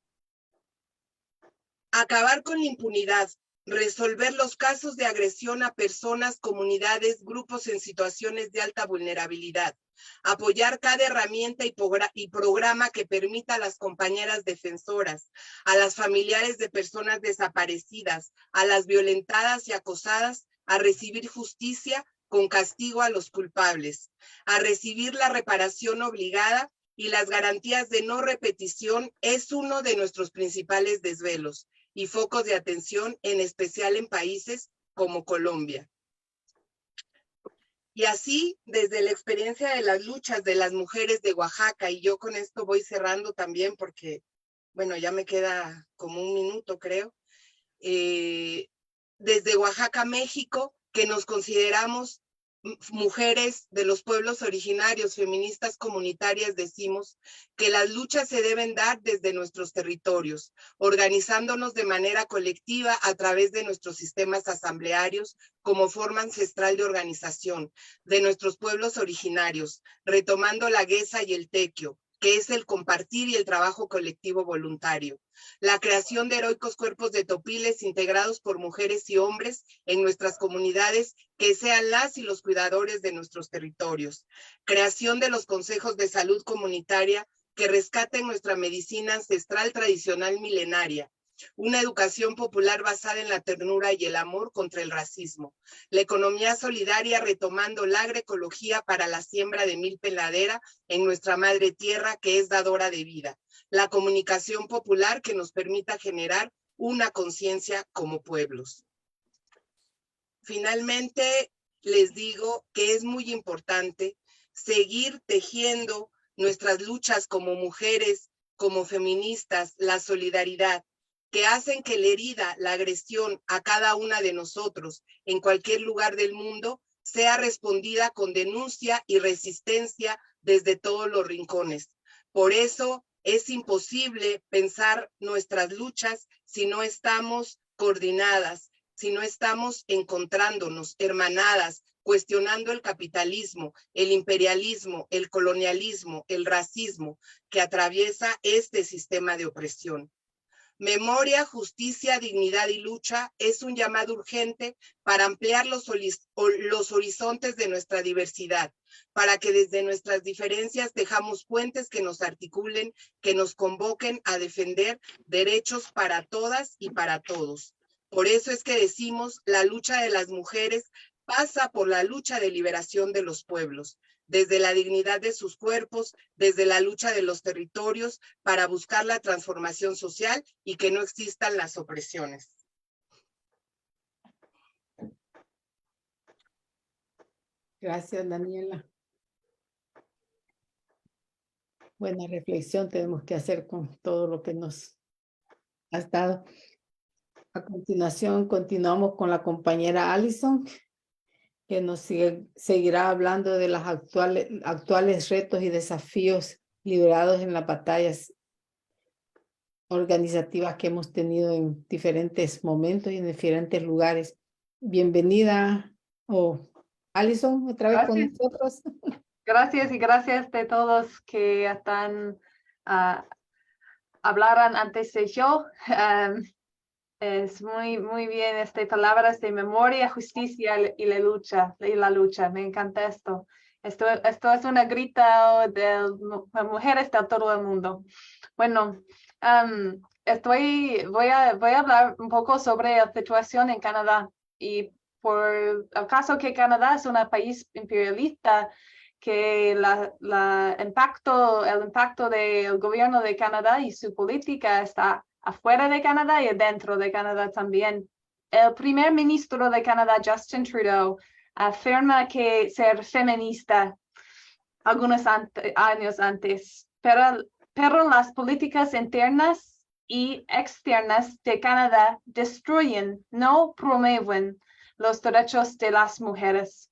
Acabar con la impunidad, resolver los casos de agresión a personas, comunidades, grupos en situaciones de alta vulnerabilidad, apoyar cada herramienta y programa que permita a las compañeras defensoras, a las familiares de personas desaparecidas, a las violentadas y acosadas, a recibir justicia con castigo a los culpables, a recibir la reparación obligada y las garantías de no repetición es uno de nuestros principales desvelos y focos de atención, en especial en países como Colombia. Y así, desde la experiencia de las luchas de las mujeres de Oaxaca, y yo con esto voy cerrando también porque, bueno, ya me queda como un minuto, creo, desde Oaxaca, México, que nos consideramos mujeres de los pueblos originarios, feministas comunitarias, decimos que las luchas se deben dar desde nuestros territorios, organizándonos de manera colectiva a través de nuestros sistemas asamblearios como forma ancestral de organización de nuestros pueblos originarios, retomando la guesa y el tequio, que es el compartir y el trabajo colectivo voluntario. La creación de heroicos cuerpos de topiles integrados por mujeres y hombres en nuestras comunidades que sean las y los cuidadores de nuestros territorios. Creación de los consejos de salud comunitaria que rescaten nuestra medicina ancestral tradicional milenaria. Una educación popular basada en la ternura y el amor contra el racismo. La economía solidaria retomando la agroecología para la siembra de milpa en ladera en nuestra madre tierra que es dadora de vida. La comunicación popular que nos permita generar una conciencia como pueblos. Finalmente, les digo que es muy importante seguir tejiendo nuestras luchas como mujeres, como feministas, la solidaridad, que hacen que la herida, la agresión a cada una de nosotros en cualquier lugar del mundo sea respondida con denuncia y resistencia desde todos los rincones. Por eso es imposible pensar nuestras luchas si no estamos coordinadas, si no estamos encontrándonos, hermanadas, cuestionando el capitalismo, el imperialismo, el colonialismo, el racismo que atraviesa este sistema de opresión. Memoria, justicia, dignidad y lucha es un llamado urgente para ampliar los horizontes de nuestra diversidad, para que desde nuestras diferencias tejamos puentes que nos articulen, que nos convoquen a defender derechos para todas y para todos. Por eso es que decimos, la lucha de las mujeres pasa por la lucha de liberación de los pueblos, desde la dignidad de sus cuerpos, desde la lucha de los territorios, para buscar la transformación social y que no existan las opresiones. Gracias, Daniela. Buena reflexión tenemos que hacer con todo lo que nos has dado. A continuación, continuamos con la compañera Alison, que nos seguirá hablando de los actuales retos y desafíos liberados en las batallas organizativas que hemos tenido en diferentes momentos y en diferentes lugares. Bienvenida, Alison, otra vez con nosotros. Gracias y gracias de todos que están hablaron antes de yo. Es muy bien palabras de memoria, justicia y la lucha. Me encanta esto. Esto es una grita de mujeres de todo el mundo. Bueno, voy a hablar un poco sobre la situación en Canadá. Y por el caso que Canadá es un país imperialista, que el impacto del gobierno de Canadá y su política está afuera de Canadá y adentro de Canadá también. El primer ministro de Canadá, Justin Trudeau, afirma que ser feminista algunos años antes, pero las políticas internas y externas de Canadá destruyen, no promueven los derechos de las mujeres.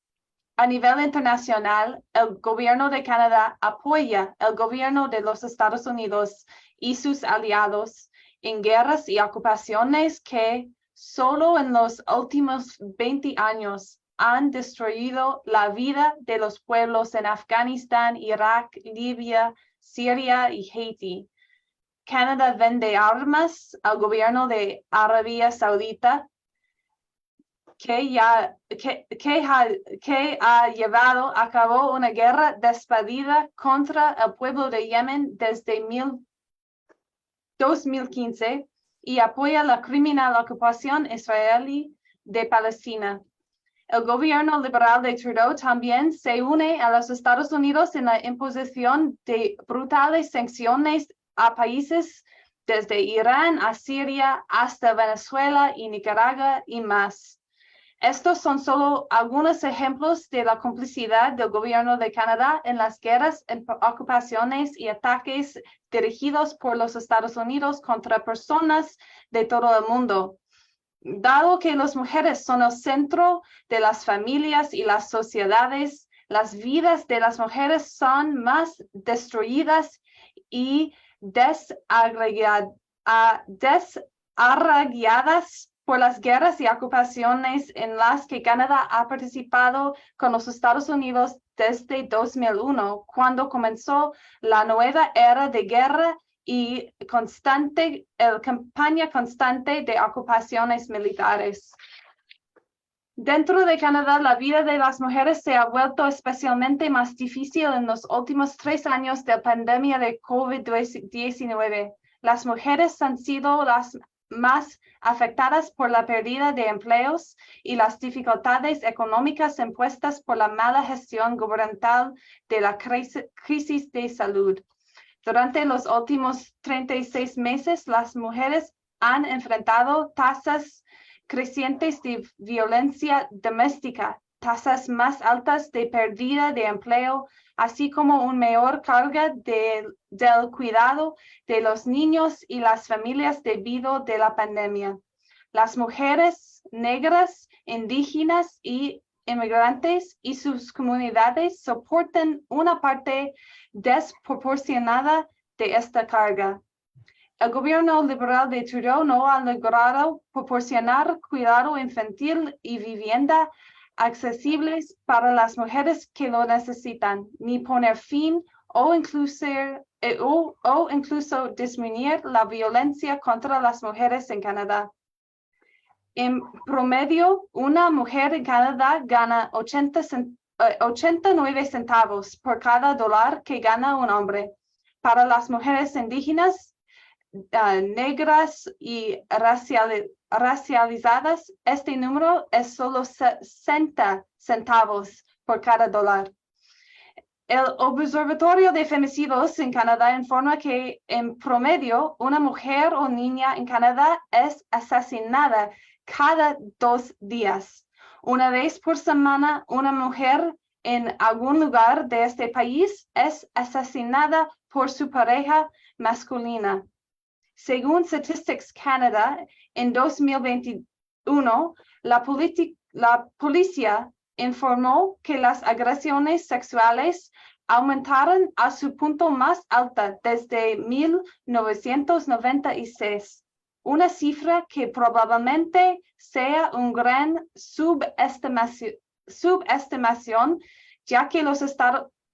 A nivel internacional, el gobierno de Canadá apoya el gobierno de los Estados Unidos y sus aliados en guerras y ocupaciones que solo en los últimos 20 años han destruido la vida de los pueblos en Afganistán, Irak, Libia, Siria y Haití. Canadá vende armas al gobierno de Arabia Saudita, que ha llevado a cabo una guerra despedida contra el pueblo de Yemen desde 2015 y apoya la criminal ocupación israelí de Palestina. El gobierno liberal de Trudeau también se une a los Estados Unidos en la imposición de brutales sanciones a países desde Irán a Siria hasta Venezuela y Nicaragua y más. Estos son solo algunos ejemplos de la complicidad del gobierno de Canadá en las guerras, ocupaciones y ataques dirigidos por los Estados Unidos contra personas de todo el mundo. Dado que las mujeres son el centro de las familias y las sociedades, las vidas de las mujeres son más destruidas y desarraigadas por las guerras y ocupaciones en las que Canadá ha participado con los Estados Unidos desde 2001, cuando comenzó la nueva era de guerra y campaña constante de ocupaciones militares. Dentro de Canadá, la vida de las mujeres se ha vuelto especialmente más difícil en los últimos 3 años de pandemia de COVID-19. Las mujeres han sido las más afectadas por la pérdida de empleos y las dificultades económicas impuestas por la mala gestión gubernamental de la crisis de salud. Durante los últimos 36 meses, las mujeres han enfrentado tasas crecientes de violencia doméstica, tasas más altas de pérdida de empleo, así como una mayor carga del cuidado de los niños y las familias debido a la pandemia. Las mujeres negras, indígenas y inmigrantes y sus comunidades soportan una parte desproporcionada de esta carga. El gobierno liberal de Trudeau no ha logrado proporcionar cuidado infantil y vivienda accesibles para las mujeres que lo necesitan, ni poner fin o incluso disminuir la violencia contra las mujeres en Canadá. En promedio, una mujer en Canadá gana 89 centavos por cada dólar que gana un hombre. Para las mujeres indígenas, negras y racializadas, este número es solo 60 centavos por cada dólar. El Observatorio de Femicidios en Canadá informa que en promedio una mujer o niña en Canadá es asesinada cada 2 días. Una vez por semana, una mujer en algún lugar de este país es asesinada por su pareja masculina. Según Statistics Canada, en 2021, la policía informó que las agresiones sexuales aumentaron a su punto más alto desde 1996, una cifra que probablemente sea una gran subestimación, ya que los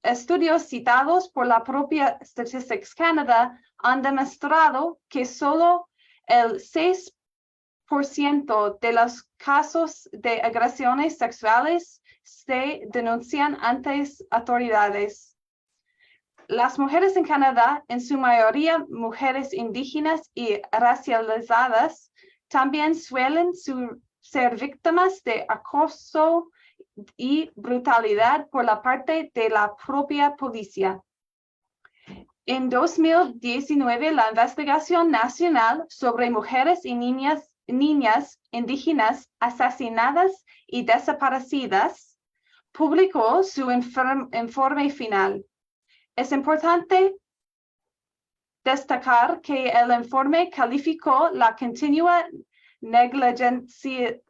estudios citados por la propia Statistics Canada han demostrado que solo el 6% de los casos de agresiones sexuales se denuncian ante autoridades. Las mujeres en Canadá, en su mayoría mujeres indígenas y racializadas, también suelen ser víctimas de acoso y brutalidad por la parte de la propia policía. En 2019, la Investigación Nacional sobre Mujeres y Niñas Indígenas Asesinadas y Desaparecidas publicó su informe final. Es importante destacar que el informe calificó la continua negligencia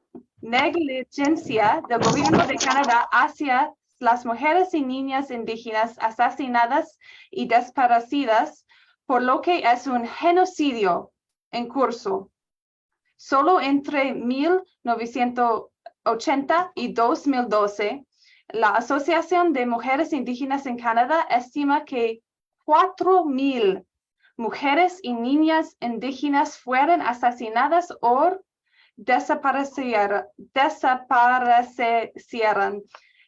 del gobierno de Canadá hacia las mujeres y niñas indígenas asesinadas y desaparecidas, por lo que es un genocidio en curso. Solo entre 1980 y 2012, la Asociación de Mujeres Indígenas en Canadá estima que 4,000 mujeres y niñas indígenas fueron asesinadas o desaparecieron.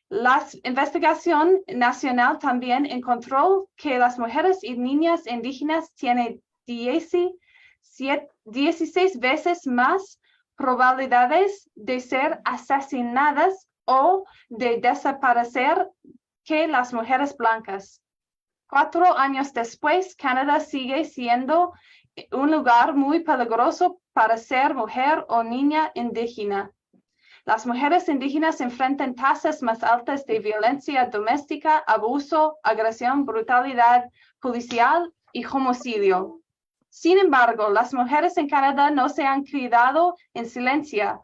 La investigación nacional también encontró que las mujeres y niñas indígenas tienen 16 veces más probabilidades de ser asesinadas o de desaparecer que las mujeres blancas. 4 años después, Canadá sigue siendo un lugar muy peligroso para ser mujer o niña indígena. Las mujeres indígenas enfrentan tasas más altas de violencia doméstica, abuso, agresión, brutalidad policial y homicidio. Sin embargo, las mujeres en Canadá no se han quedado en silencio,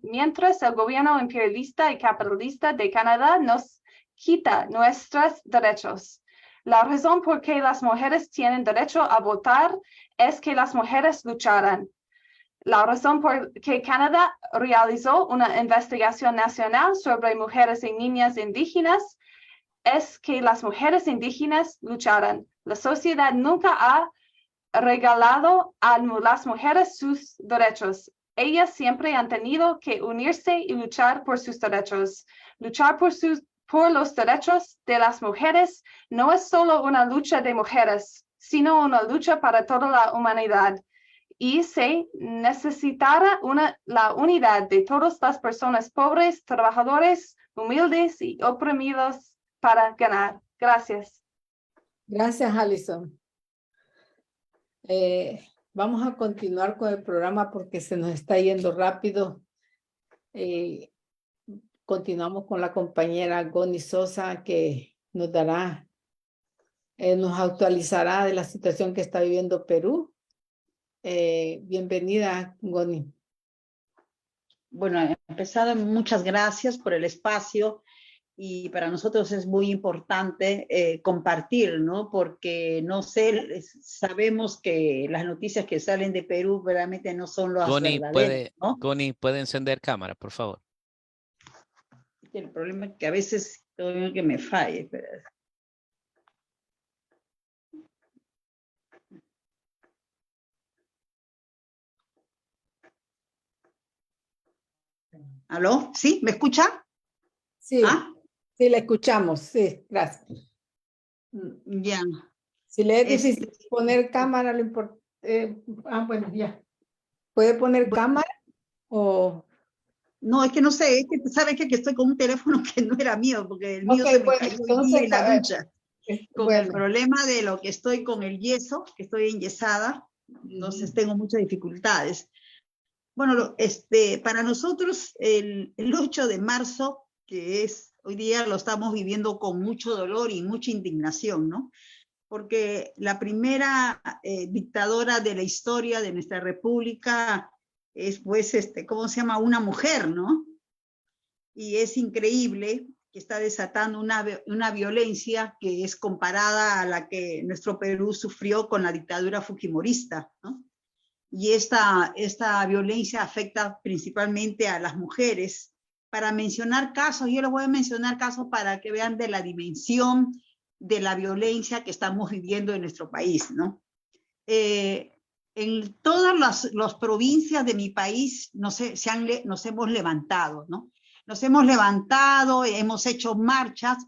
mientras el gobierno imperialista y capitalista de Canadá nos quita nuestros derechos. La razón por qué las mujeres tienen derecho a votar es que las mujeres lucharán. La razón por que Canadá realizó una investigación nacional sobre mujeres y niñas indígenas es que las mujeres indígenas lucharán. La sociedad nunca ha regalado a las mujeres sus derechos. Ellas siempre han tenido que unirse y luchar por sus derechos. Luchar por los derechos de las mujeres no es solo una lucha de mujeres, sino una lucha para toda la humanidad. Y se necesitará la unidad de todas las personas pobres, trabajadores, humildes y oprimidos para ganar. Gracias. Gracias, Alison. Vamos a continuar con el programa porque se nos está yendo rápido. Continuamos con la compañera Goni Sosa, que nos dará, nos actualizará de la situación que está viviendo Perú. Bienvenida, Goni. Bueno, empezado, muchas gracias por el espacio. Y para nosotros es muy importante compartir, ¿no? Porque no sé, sabemos que las noticias que salen de Perú realmente no son las verdaderas, ¿no? Goni, ¿puede encender cámara, por favor? El problema es que a veces tengo que me falle. Pero... ¿Aló? ¿Sí? ¿Me escucha? Sí. ¿Ah? Sí, la escuchamos, sí, gracias. Ya. Si le es difícil poner cámara, lo importante... bueno, ya. ¿Puede poner cámara o...? No, es que no sé, es que sabes que estoy con un teléfono que no era mío, porque el mío se me cayó hoy día en la ducha. Con el problema de lo que estoy con el yeso, que estoy enyesada, entonces tengo muchas dificultades. Bueno, para nosotros el 8 de marzo, que es hoy día, lo estamos viviendo con mucho dolor y mucha indignación, ¿no? Porque la primera dictadora de la historia de nuestra república es, pues, ¿cómo se llama? Una mujer, ¿no? Y es increíble que está desatando una violencia que es comparada a la que nuestro Perú sufrió con la dictadura fujimorista, ¿no? Y esta violencia afecta principalmente a las mujeres. Para mencionar casos, yo les voy a mencionar casos para que vean de la dimensión de la violencia que estamos viviendo en nuestro país, ¿no? En todas las provincias de mi país nos hemos levantado, ¿no? Nos hemos levantado, hemos hecho marchas,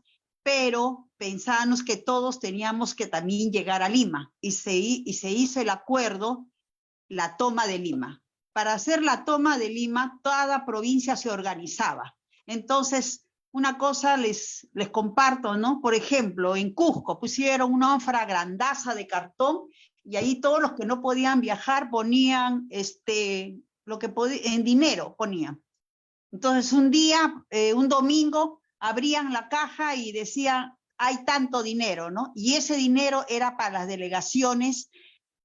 pero pensábamos que todos teníamos que también llegar a Lima, y se hizo el acuerdo, la toma de Lima. Para hacer la toma de Lima, toda provincia se organizaba. Entonces, una cosa les comparto, ¿no? Por ejemplo, en Cusco pusieron una ánfora grandaza de cartón y ahí todos los que no podían viajar ponían lo que en dinero ponían. Entonces, un día, un domingo, abrían la caja y decían, hay tanto dinero, ¿no? Y ese dinero era para las delegaciones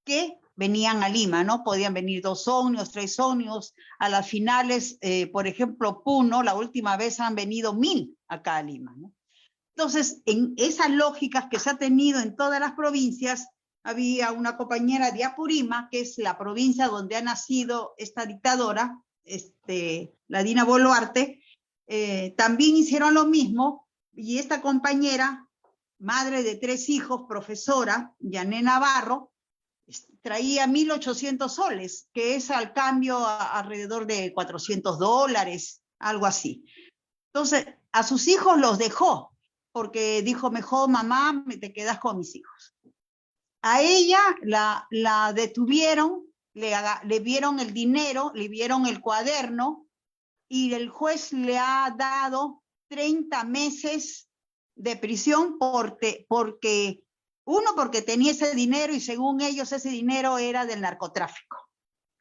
que venían a Lima, ¿no? Podían venir 2 ómnibus, 3 ómnibus. A las finales, por ejemplo, Puno, la última vez han venido 1000 acá a Lima, ¿no? Entonces, en esas lógicas que se ha tenido en todas las provincias, había una compañera de Apurímac, que es la provincia donde ha nacido esta dictadora, la Dina Boluarte, también hicieron lo mismo, y esta compañera, madre de 3 hijos, profesora, Yané Navarro, traía 1.800 soles, que es al cambio alrededor de $400, algo así. Entonces, a sus hijos los dejó, porque dijo, mejor mamá, te quedas con mis hijos. A ella la detuvieron, le vieron el dinero, le vieron el cuaderno, y el juez le ha dado 30 meses de prisión porque tenía ese dinero, y según ellos ese dinero era del narcotráfico,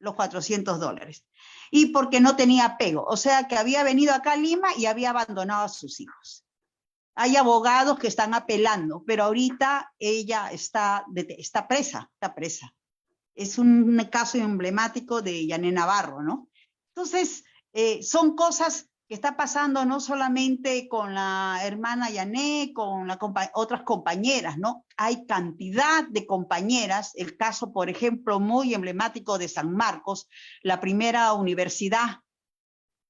los $400, y porque no tenía apego, o sea que había venido acá a Lima y había abandonado a sus hijos. Hay abogados que están apelando, pero ahorita ella está presa. Es un caso emblemático de Yané Navarro, ¿no? Entonces, son cosas que está pasando no solamente con la hermana Yané, con otras compañeras, ¿no? Hay cantidad de compañeras, el caso, por ejemplo, muy emblemático de San Marcos, la primera universidad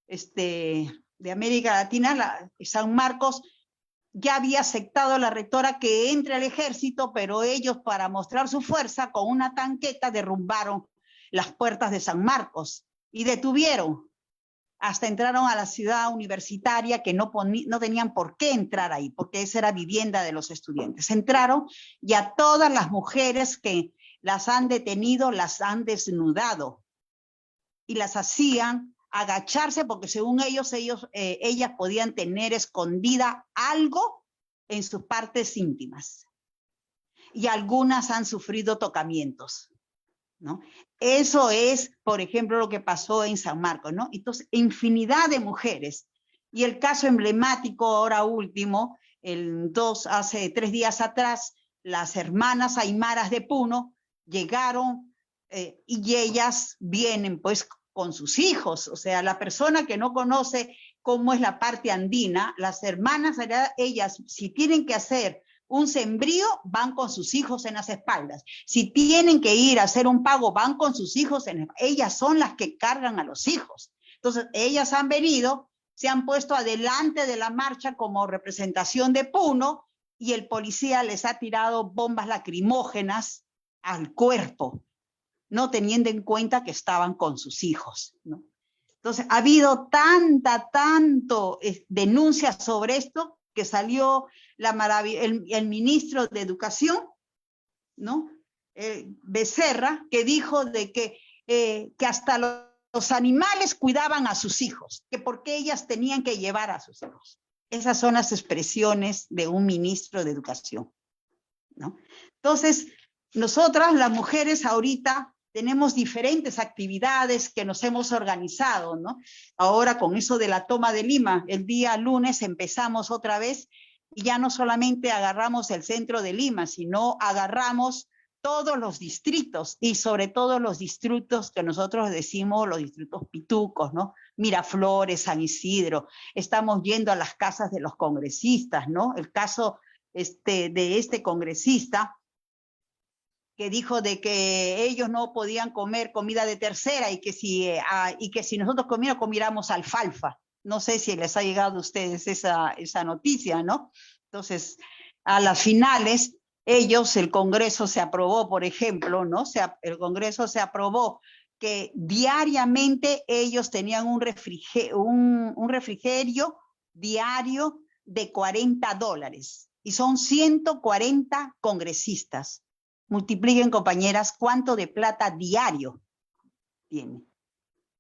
de América Latina, San Marcos, ya había aceptado la rectora que entre al ejército, pero ellos, para mostrar su fuerza, con una tanqueta derrumbaron las puertas de San Marcos y detuvieron. Hasta entraron a la ciudad universitaria que no tenían por qué entrar ahí, porque esa era vivienda de los estudiantes. Entraron y a todas las mujeres que las han detenido, las han desnudado y las hacían agacharse porque según ellas podían tener escondida algo en sus partes íntimas. Y algunas han sufrido tocamientos, ¿no? Eso es, por ejemplo, lo que pasó en San Marcos, ¿no? Entonces, infinidad de mujeres. Y el caso emblemático, ahora último, hace 3 días atrás, las hermanas aymaras de Puno llegaron y ellas vienen pues con sus hijos. O sea, la persona que no conoce cómo es la parte andina, las hermanas, ellas, si tienen que hacer un sembrío, van con sus hijos en las espaldas. Si tienen que ir a hacer un pago, van con sus hijos ellas son las que cargan a los hijos. Entonces, ellas han venido, se han puesto adelante de la marcha como representación de Puno y el policía les ha tirado bombas lacrimógenas al cuerpo, no teniendo en cuenta que estaban con sus hijos, ¿no? Entonces, ha habido tanto denuncias sobre esto que salió el ministro de Educación, ¿no? Becerra, que dijo de que hasta los animales cuidaban a sus hijos, que porque ellas tenían que llevar a sus hijos. Esas son las expresiones de un ministro de Educación, ¿no? Entonces, nosotras, las mujeres, ahorita tenemos diferentes actividades que nos hemos organizado, ¿no? Ahora con eso de la toma de Lima, el día lunes empezamos otra vez y ya no solamente agarramos el centro de Lima, sino agarramos todos los distritos y sobre todo los distritos que nosotros decimos los distritos pitucos, ¿no? Miraflores, San Isidro. Estamos yendo a las casas de los congresistas, ¿no? El caso de este congresista que dijo de que ellos no podían comer comida de tercera y que si nosotros comiéramos alfalfa. No sé si les ha llegado a ustedes esa noticia, ¿no? Entonces, a las finales, el Congreso se aprobó, por ejemplo, ¿no? El Congreso se aprobó que diariamente ellos tenían un refrigerio diario de $40 y son 140 congresistas. Multipliquen, compañeras, cuánto de plata diario tiene.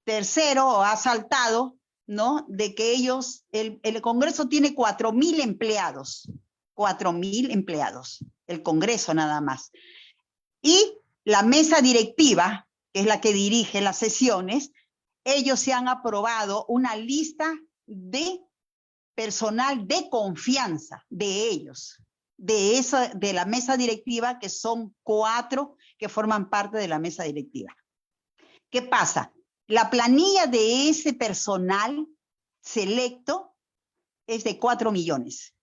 Tercero, ha saltado, ¿no? De que el Congreso tiene 4.000 empleados. 4.000 empleados. El Congreso nada más. Y la mesa directiva, que es la que dirige las sesiones, ellos se han aprobado una lista de personal de confianza de ellos. De la mesa directiva, que son 4 que forman parte de la mesa directiva. ¿Qué pasa? La planilla de ese personal selecto es de 4 millones.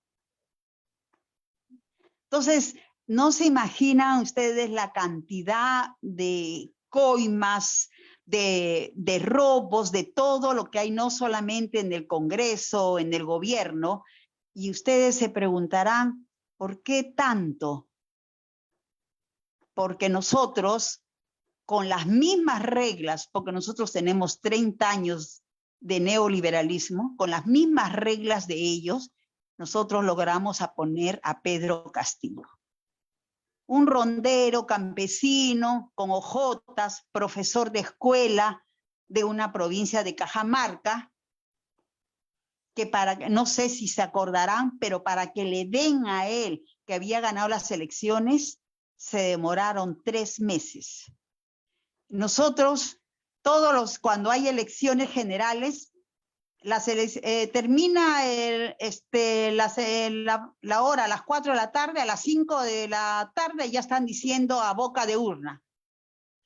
Entonces, no se imaginan ustedes la cantidad de coimas, de robos, de todo lo que hay, no solamente en el Congreso, en el gobierno, y ustedes se preguntarán, ¿por qué tanto? Porque nosotros, con las mismas reglas, porque nosotros tenemos 30 años de neoliberalismo, con las mismas reglas de ellos, nosotros logramos poner a Pedro Castillo. Un rondero campesino, con ojotas, profesor de escuela de una provincia de Cajamarca, que no sé si se acordarán, pero para que le den a él que había ganado las elecciones, se demoraron 3 meses. Nosotros, cuando hay elecciones generales, termina la hora a las 4 de la tarde, a las 5 de la tarde ya están diciendo a boca de urna.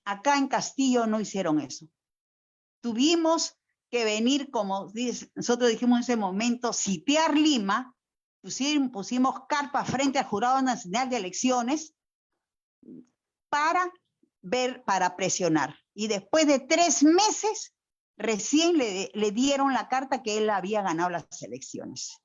Acá en Castillo no hicieron eso. Tuvimos que venir, como nosotros dijimos en ese momento, sitiar Lima, pusimos carpa frente al Jurado Nacional de Elecciones para presionar. Y después de 3 meses, recién le dieron la carta que él había ganado las elecciones.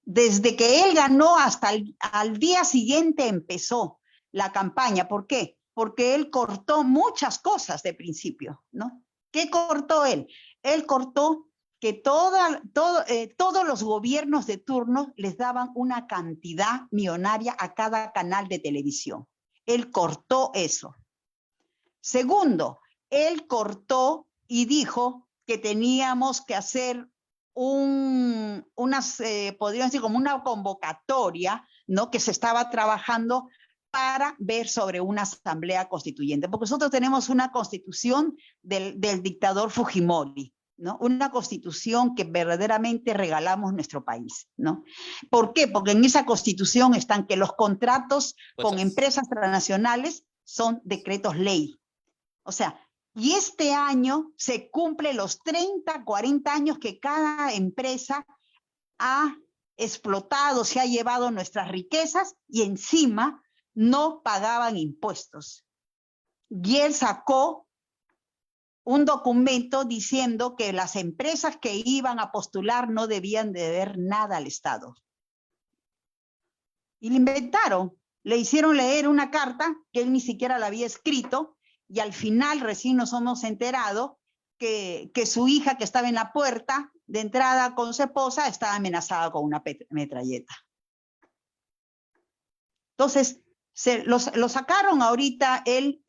Desde que él ganó hasta al día siguiente empezó la campaña. ¿Por qué? Porque él cortó muchas cosas de principio, ¿no? ¿Qué cortó él? Él cortó que todos los gobiernos de turno les daban una cantidad millonaria a cada canal de televisión. Él cortó eso. Segundo, él cortó y dijo que teníamos que hacer podríamos decir como una convocatoria, ¿no? Que se estaba trabajando para ver sobre una asamblea constituyente, porque nosotros tenemos una constitución del dictador Fujimori, ¿no? Una constitución que verdaderamente regalamos nuestro país, ¿no? ¿Por qué? Porque en esa constitución están que los contratos con empresas transnacionales son decretos ley. O sea, y este año se cumple los 30, 40 años que cada empresa ha explotado, se ha llevado nuestras riquezas y encima no pagaban impuestos. Y él sacó un documento diciendo que las empresas que iban a postular no debían de deber nada al Estado. Y le inventaron, le hicieron leer una carta que él ni siquiera la había escrito, y al final recién nos hemos enterado que su hija, que estaba en la puerta de entrada con su esposa, estaba amenazada con una metralleta. Entonces, lo sacaron ahorita, él,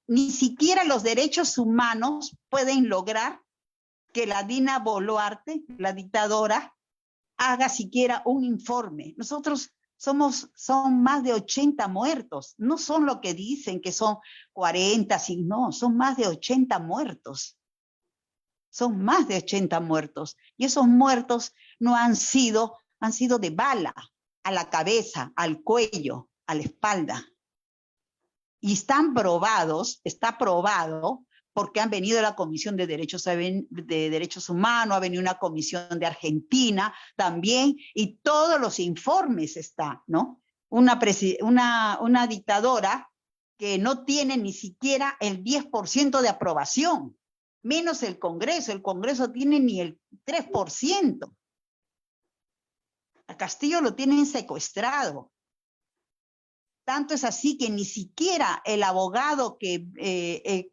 ni siquiera los derechos humanos pueden lograr que la Dina Boluarte, la dictadora, haga siquiera un informe. Nosotros son más de 80 muertos, no son lo que dicen que son 40, no, son más de 80 muertos. Son más de 80 muertos. Y esos muertos no han sido de bala, a la cabeza, al cuello, a la espalda. Y está probado, porque han venido la Comisión de Derechos Humanos, ha venido una comisión de Argentina también, y todos los informes están, ¿no? Una dictadora que no tiene ni siquiera el 10% de aprobación, menos el Congreso tiene ni el 3%. A Castillo lo tienen secuestrado. Tanto es así que ni siquiera el abogado que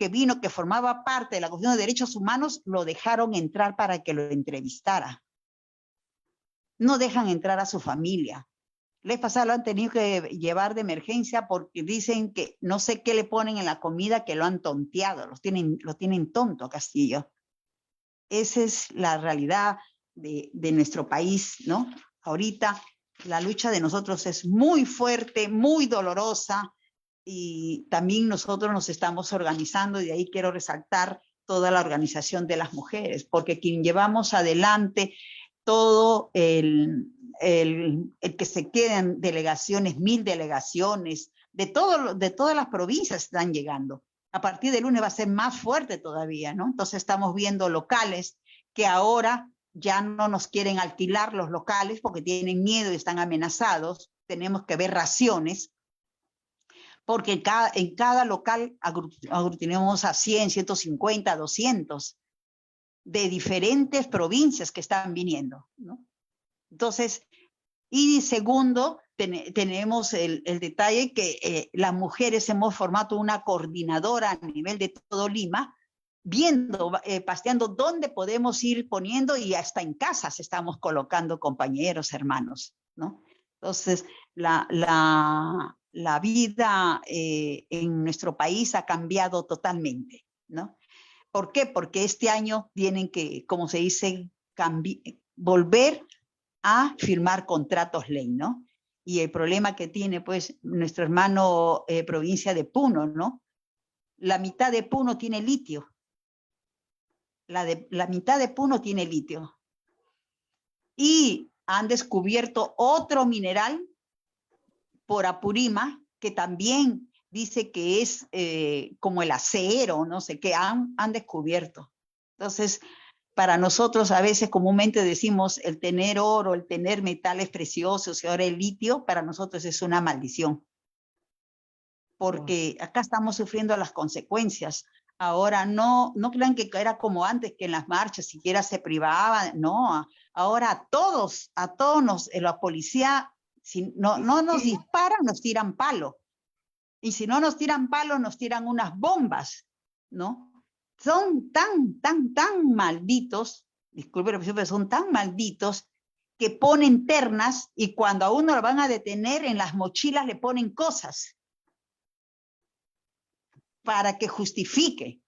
vino, que formaba parte de la Comisión de Derechos Humanos, lo dejaron entrar para que lo entrevistara. No dejan entrar a su familia. La vez pasada lo han tenido que llevar de emergencia porque dicen que no sé qué le ponen en la comida, que lo han tonteado, lo tienen tonto a Castillo. Esa es la realidad de nuestro país, ¿no? Ahorita la lucha de nosotros es muy fuerte, muy dolorosa, y también nosotros nos estamos organizando, y de ahí quiero resaltar toda la organización de las mujeres, porque quien llevamos adelante todo el que se queden delegaciones, 1000 delegaciones, de todas las provincias están llegando. A partir del lunes va a ser más fuerte todavía, ¿no? Entonces estamos viendo locales que ahora ya no nos quieren alquilar los locales porque tienen miedo y están amenazados. Tenemos que ver raciones, porque en cada local aglutinamos a 100, 150, 200 de diferentes provincias que están viniendo, ¿no? Entonces, y segundo, tenemos el detalle que las mujeres hemos formado una coordinadora a nivel de todo Lima, viendo, pasteando dónde podemos ir poniendo, y hasta en casas estamos colocando compañeros, hermanos, ¿no? Entonces, la vida en nuestro país ha cambiado totalmente, ¿no? ¿Por qué? Porque este año tienen que, como se dice, volver a firmar contratos ley, ¿no? Y el problema que tiene, pues, nuestro hermano provincia de Puno, ¿no? La mitad de Puno tiene litio. la mitad de Puno tiene litio. Y han descubierto otro mineral por Apurima, que también dice que es como el acero, no sé qué, han descubierto. Entonces, para nosotros a veces comúnmente decimos el tener oro, el tener metales preciosos y ahora el litio, para nosotros es una maldición. Porque acá estamos sufriendo las consecuencias. Ahora no crean que era como antes, que en las marchas siquiera se privaban, no. Ahora a todos la policía, si no nos disparan, nos tiran palo. Y si no nos tiran palo, nos tiran unas bombas, ¿no? Son tan malditos, disculpe, pero son tan malditos que ponen ternas y cuando a uno lo van a detener, en las mochilas le ponen cosas para que justifique.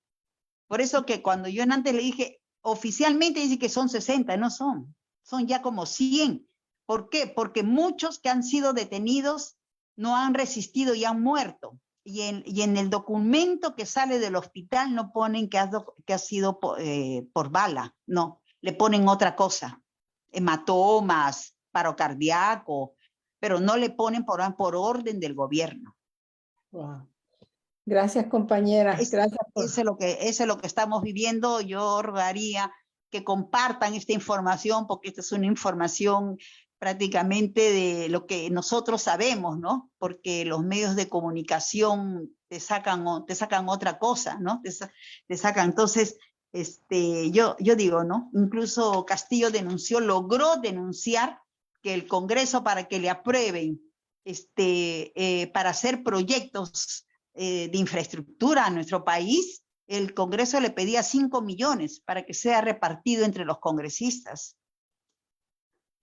Por eso que cuando yo antes le dije, oficialmente dice que son 60, no son ya como 100. ¿Por qué? Porque muchos que han sido detenidos no han resistido y han muerto. Y en el documento que sale del hospital no ponen que ha sido por bala, no, le ponen otra cosa, hematomas, paro cardíaco, pero no le ponen por orden del gobierno. Wow. Gracias, compañera. Gracias por... Eso es lo que estamos viviendo. Yo rogaría que compartan esta información, porque esta es una información prácticamente de lo que nosotros sabemos, ¿no? Porque los medios de comunicación te sacan otra cosa, ¿no? Te sacan. Entonces, yo digo, ¿no? Incluso Castillo logró denunciar que el Congreso, para que le aprueben para hacer proyectos de infraestructura a nuestro país, el Congreso le pedía 5 millones para que sea repartido entre los congresistas.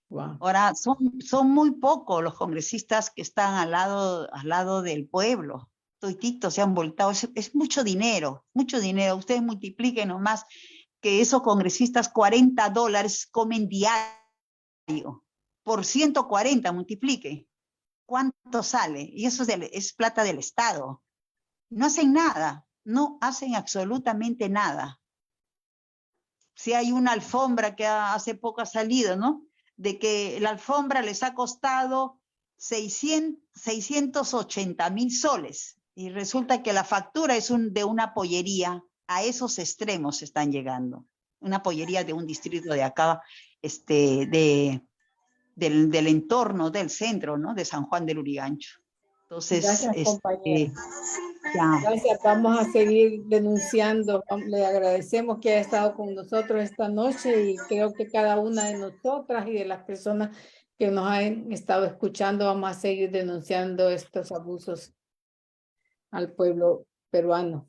Wow. Ahora, son muy pocos los congresistas que están al lado del pueblo. Toititos se han voltado. Es mucho dinero, mucho dinero. Ustedes multipliquen nomás que esos congresistas $40 comen diario. Por 140 multiplique. ¿Cuánto sale? Y eso es plata del Estado. No hacen nada, no hacen absolutamente nada. Si hay una alfombra que hace poco ha salido, ¿no? De que la alfombra les ha costado 680,000 soles y resulta que la factura es de una pollería. A esos extremos están llegando. Una pollería de un distrito de acá, del entorno del centro, ¿no? De San Juan del Urigancho. Entonces, gracias, compañera. Gracias, vamos a seguir denunciando. Le agradecemos que haya estado con nosotros esta noche y creo que cada una de nosotras y de las personas que nos han estado escuchando vamos a seguir denunciando estos abusos al pueblo peruano.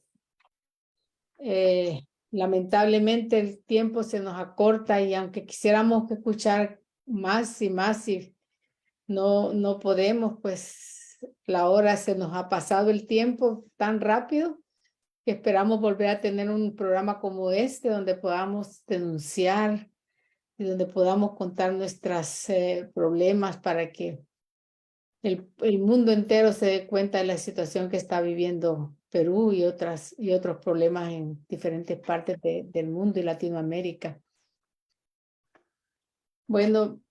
Lamentablemente el tiempo se nos acorta y aunque quisiéramos escuchar más y más y no podemos, pues la hora se nos ha pasado el tiempo tan rápido que esperamos volver a tener un programa como este donde podamos denunciar y donde podamos contar nuestros problemas para que el mundo entero se dé cuenta de la situación que está viviendo Perú y otros problemas en diferentes partes del mundo y Latinoamérica. Bueno,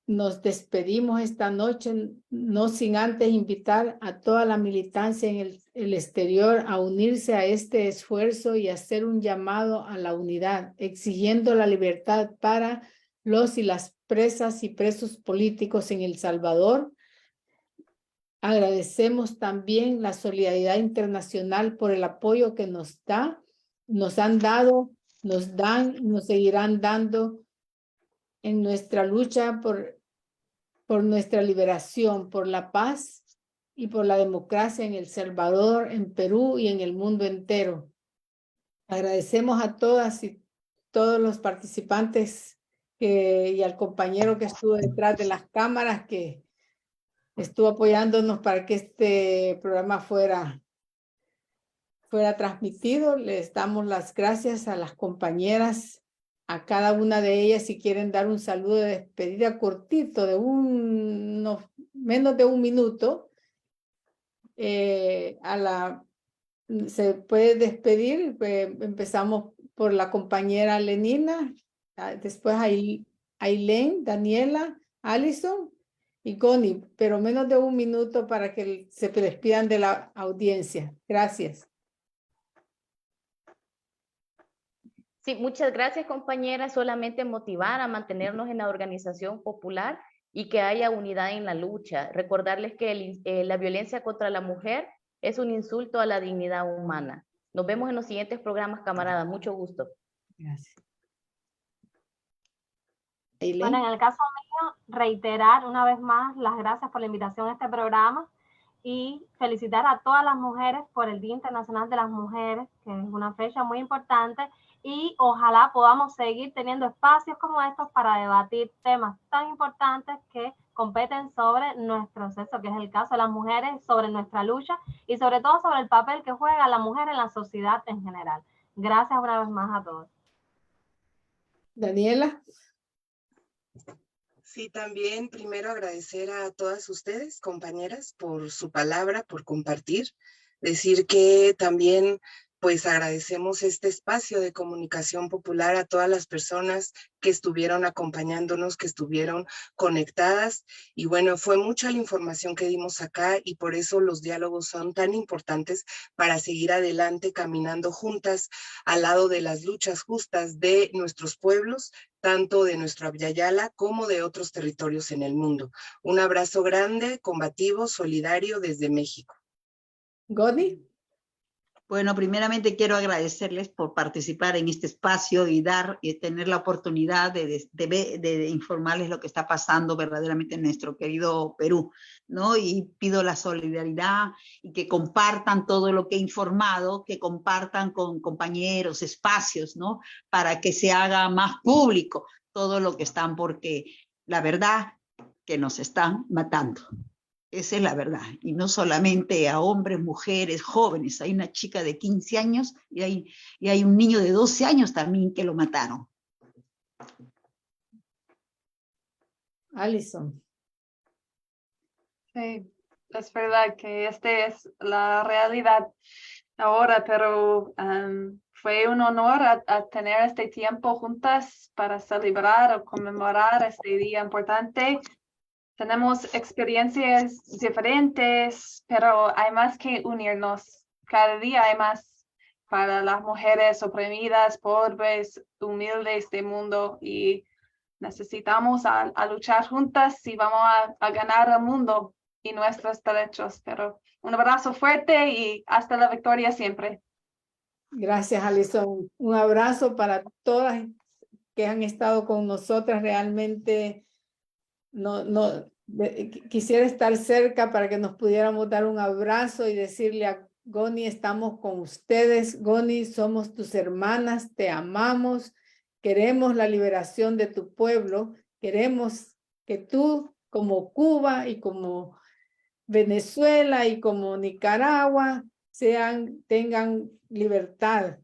nos despedimos esta noche, no sin antes invitar a toda la militancia en el exterior a unirse a este esfuerzo y hacer un llamado a la unidad, exigiendo la libertad para los y las presas y presos políticos en El Salvador. Agradecemos también la solidaridad internacional por el apoyo que nos han dado, nos dan y nos seguirán dando en nuestra lucha por nuestra liberación, por la paz y por la democracia en El Salvador, en Perú y en el mundo entero. Agradecemos a todas y todos los participantes y al compañero que estuvo detrás de las cámaras, que estuvo apoyándonos para que este programa fuera transmitido. Les damos las gracias a las compañeras, a cada una de ellas. Si quieren dar un saludo de despedida cortito de menos de 1 minuto, se puede despedir. Empezamos por la compañera Lenina, después Ailén, Daniela, Alison y Connie, pero menos de 1 minuto para que se despidan de la audiencia. Gracias. Sí, muchas gracias, compañera. Solamente motivar a mantenernos en la organización popular y que haya unidad en la lucha. Recordarles que la violencia contra la mujer es un insulto a la dignidad humana. Nos vemos en los siguientes programas, camaradas. Mucho gusto. Gracias. Bueno, en el caso mío, reiterar una vez más las gracias por la invitación a este programa y felicitar a todas las mujeres por el Día Internacional de las Mujeres, que es una fecha muy importante, y ojalá podamos seguir teniendo espacios como estos para debatir temas tan importantes que competen sobre nuestro sexo, que es el caso de las mujeres, sobre nuestra lucha y sobre todo sobre el papel que juega la mujer en la sociedad en general. Gracias una vez más a todos. Daniela. Sí, también primero agradecer a todas ustedes, compañeras, por su palabra, por compartir. Decir que también pues agradecemos este espacio de comunicación popular a todas las personas que estuvieron acompañándonos, que estuvieron conectadas. Y bueno, fue mucha la información que dimos acá y por eso los diálogos son tan importantes para seguir adelante caminando juntas al lado de las luchas justas de nuestros pueblos, tanto de nuestro Abya-Yala como de otros territorios en el mundo. Un abrazo grande, combativo, solidario desde México. Goni. Bueno, primeramente quiero agradecerles por participar en este espacio y tener la oportunidad de informarles lo que está pasando verdaderamente en nuestro querido Perú, ¿no? Y pido la solidaridad y que compartan todo lo que he informado, que compartan con compañeros, espacios, ¿no? Para que se haga más público todo lo que están, porque la verdad que nos están matando. Esa es la verdad, y no solamente a hombres, mujeres, jóvenes. Hay una chica de 15 años y hay un niño de 12 años también que lo mataron. Alison. Sí, es verdad que esta es la realidad ahora, pero fue un honor a tener este tiempo juntas para celebrar o conmemorar este día importante. Tenemos experiencias diferentes, pero hay más que unirnos. Cada día hay más para las mujeres oprimidas, pobres, humildes del mundo, y necesitamos a luchar juntas si vamos a ganar el mundo y nuestros derechos. Pero un abrazo fuerte y hasta la victoria siempre. Gracias, Alison. Un abrazo para todas que han estado con nosotras. Realmente quisiera estar cerca para que nos pudiéramos dar un abrazo y decirle a Goni, estamos con ustedes. Goni, somos tus hermanas, te amamos, queremos la liberación de tu pueblo, queremos que tú, como Cuba y como Venezuela y como Nicaragua, tengan libertad.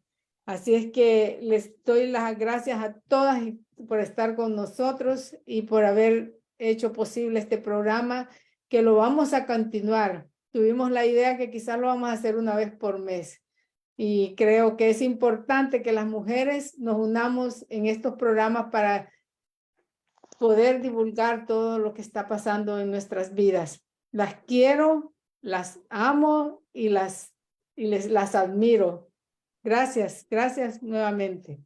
Así es que les doy las gracias a todas por estar con nosotros y por haber hecho posible este programa, que lo vamos a continuar. Tuvimos la idea que quizás lo vamos a hacer una vez por mes. Y creo que es importante que las mujeres nos unamos en estos programas para poder divulgar todo lo que está pasando en nuestras vidas. Las quiero, las amo y las admiro. Gracias, gracias nuevamente.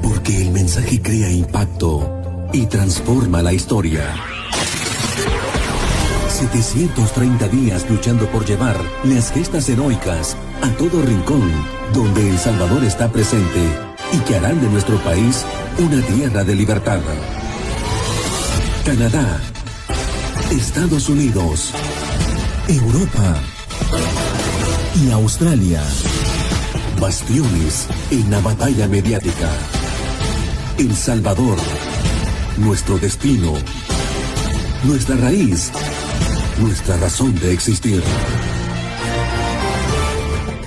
Porque el mensaje crea impacto y transforma la historia. 730 días luchando por llevar las gestas heroicas a todo rincón donde El Salvador está presente y que harán de nuestro país una tierra de libertad. Canadá, Estados Unidos, Europa y Australia. Bastiones en la batalla mediática. El Salvador, nuestro destino, nuestra raíz, nuestra razón de existir.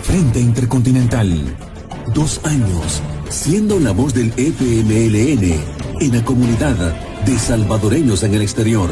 Frente Intercontinental, 2 años siendo la voz del FMLN en la comunidad de salvadoreños en el exterior.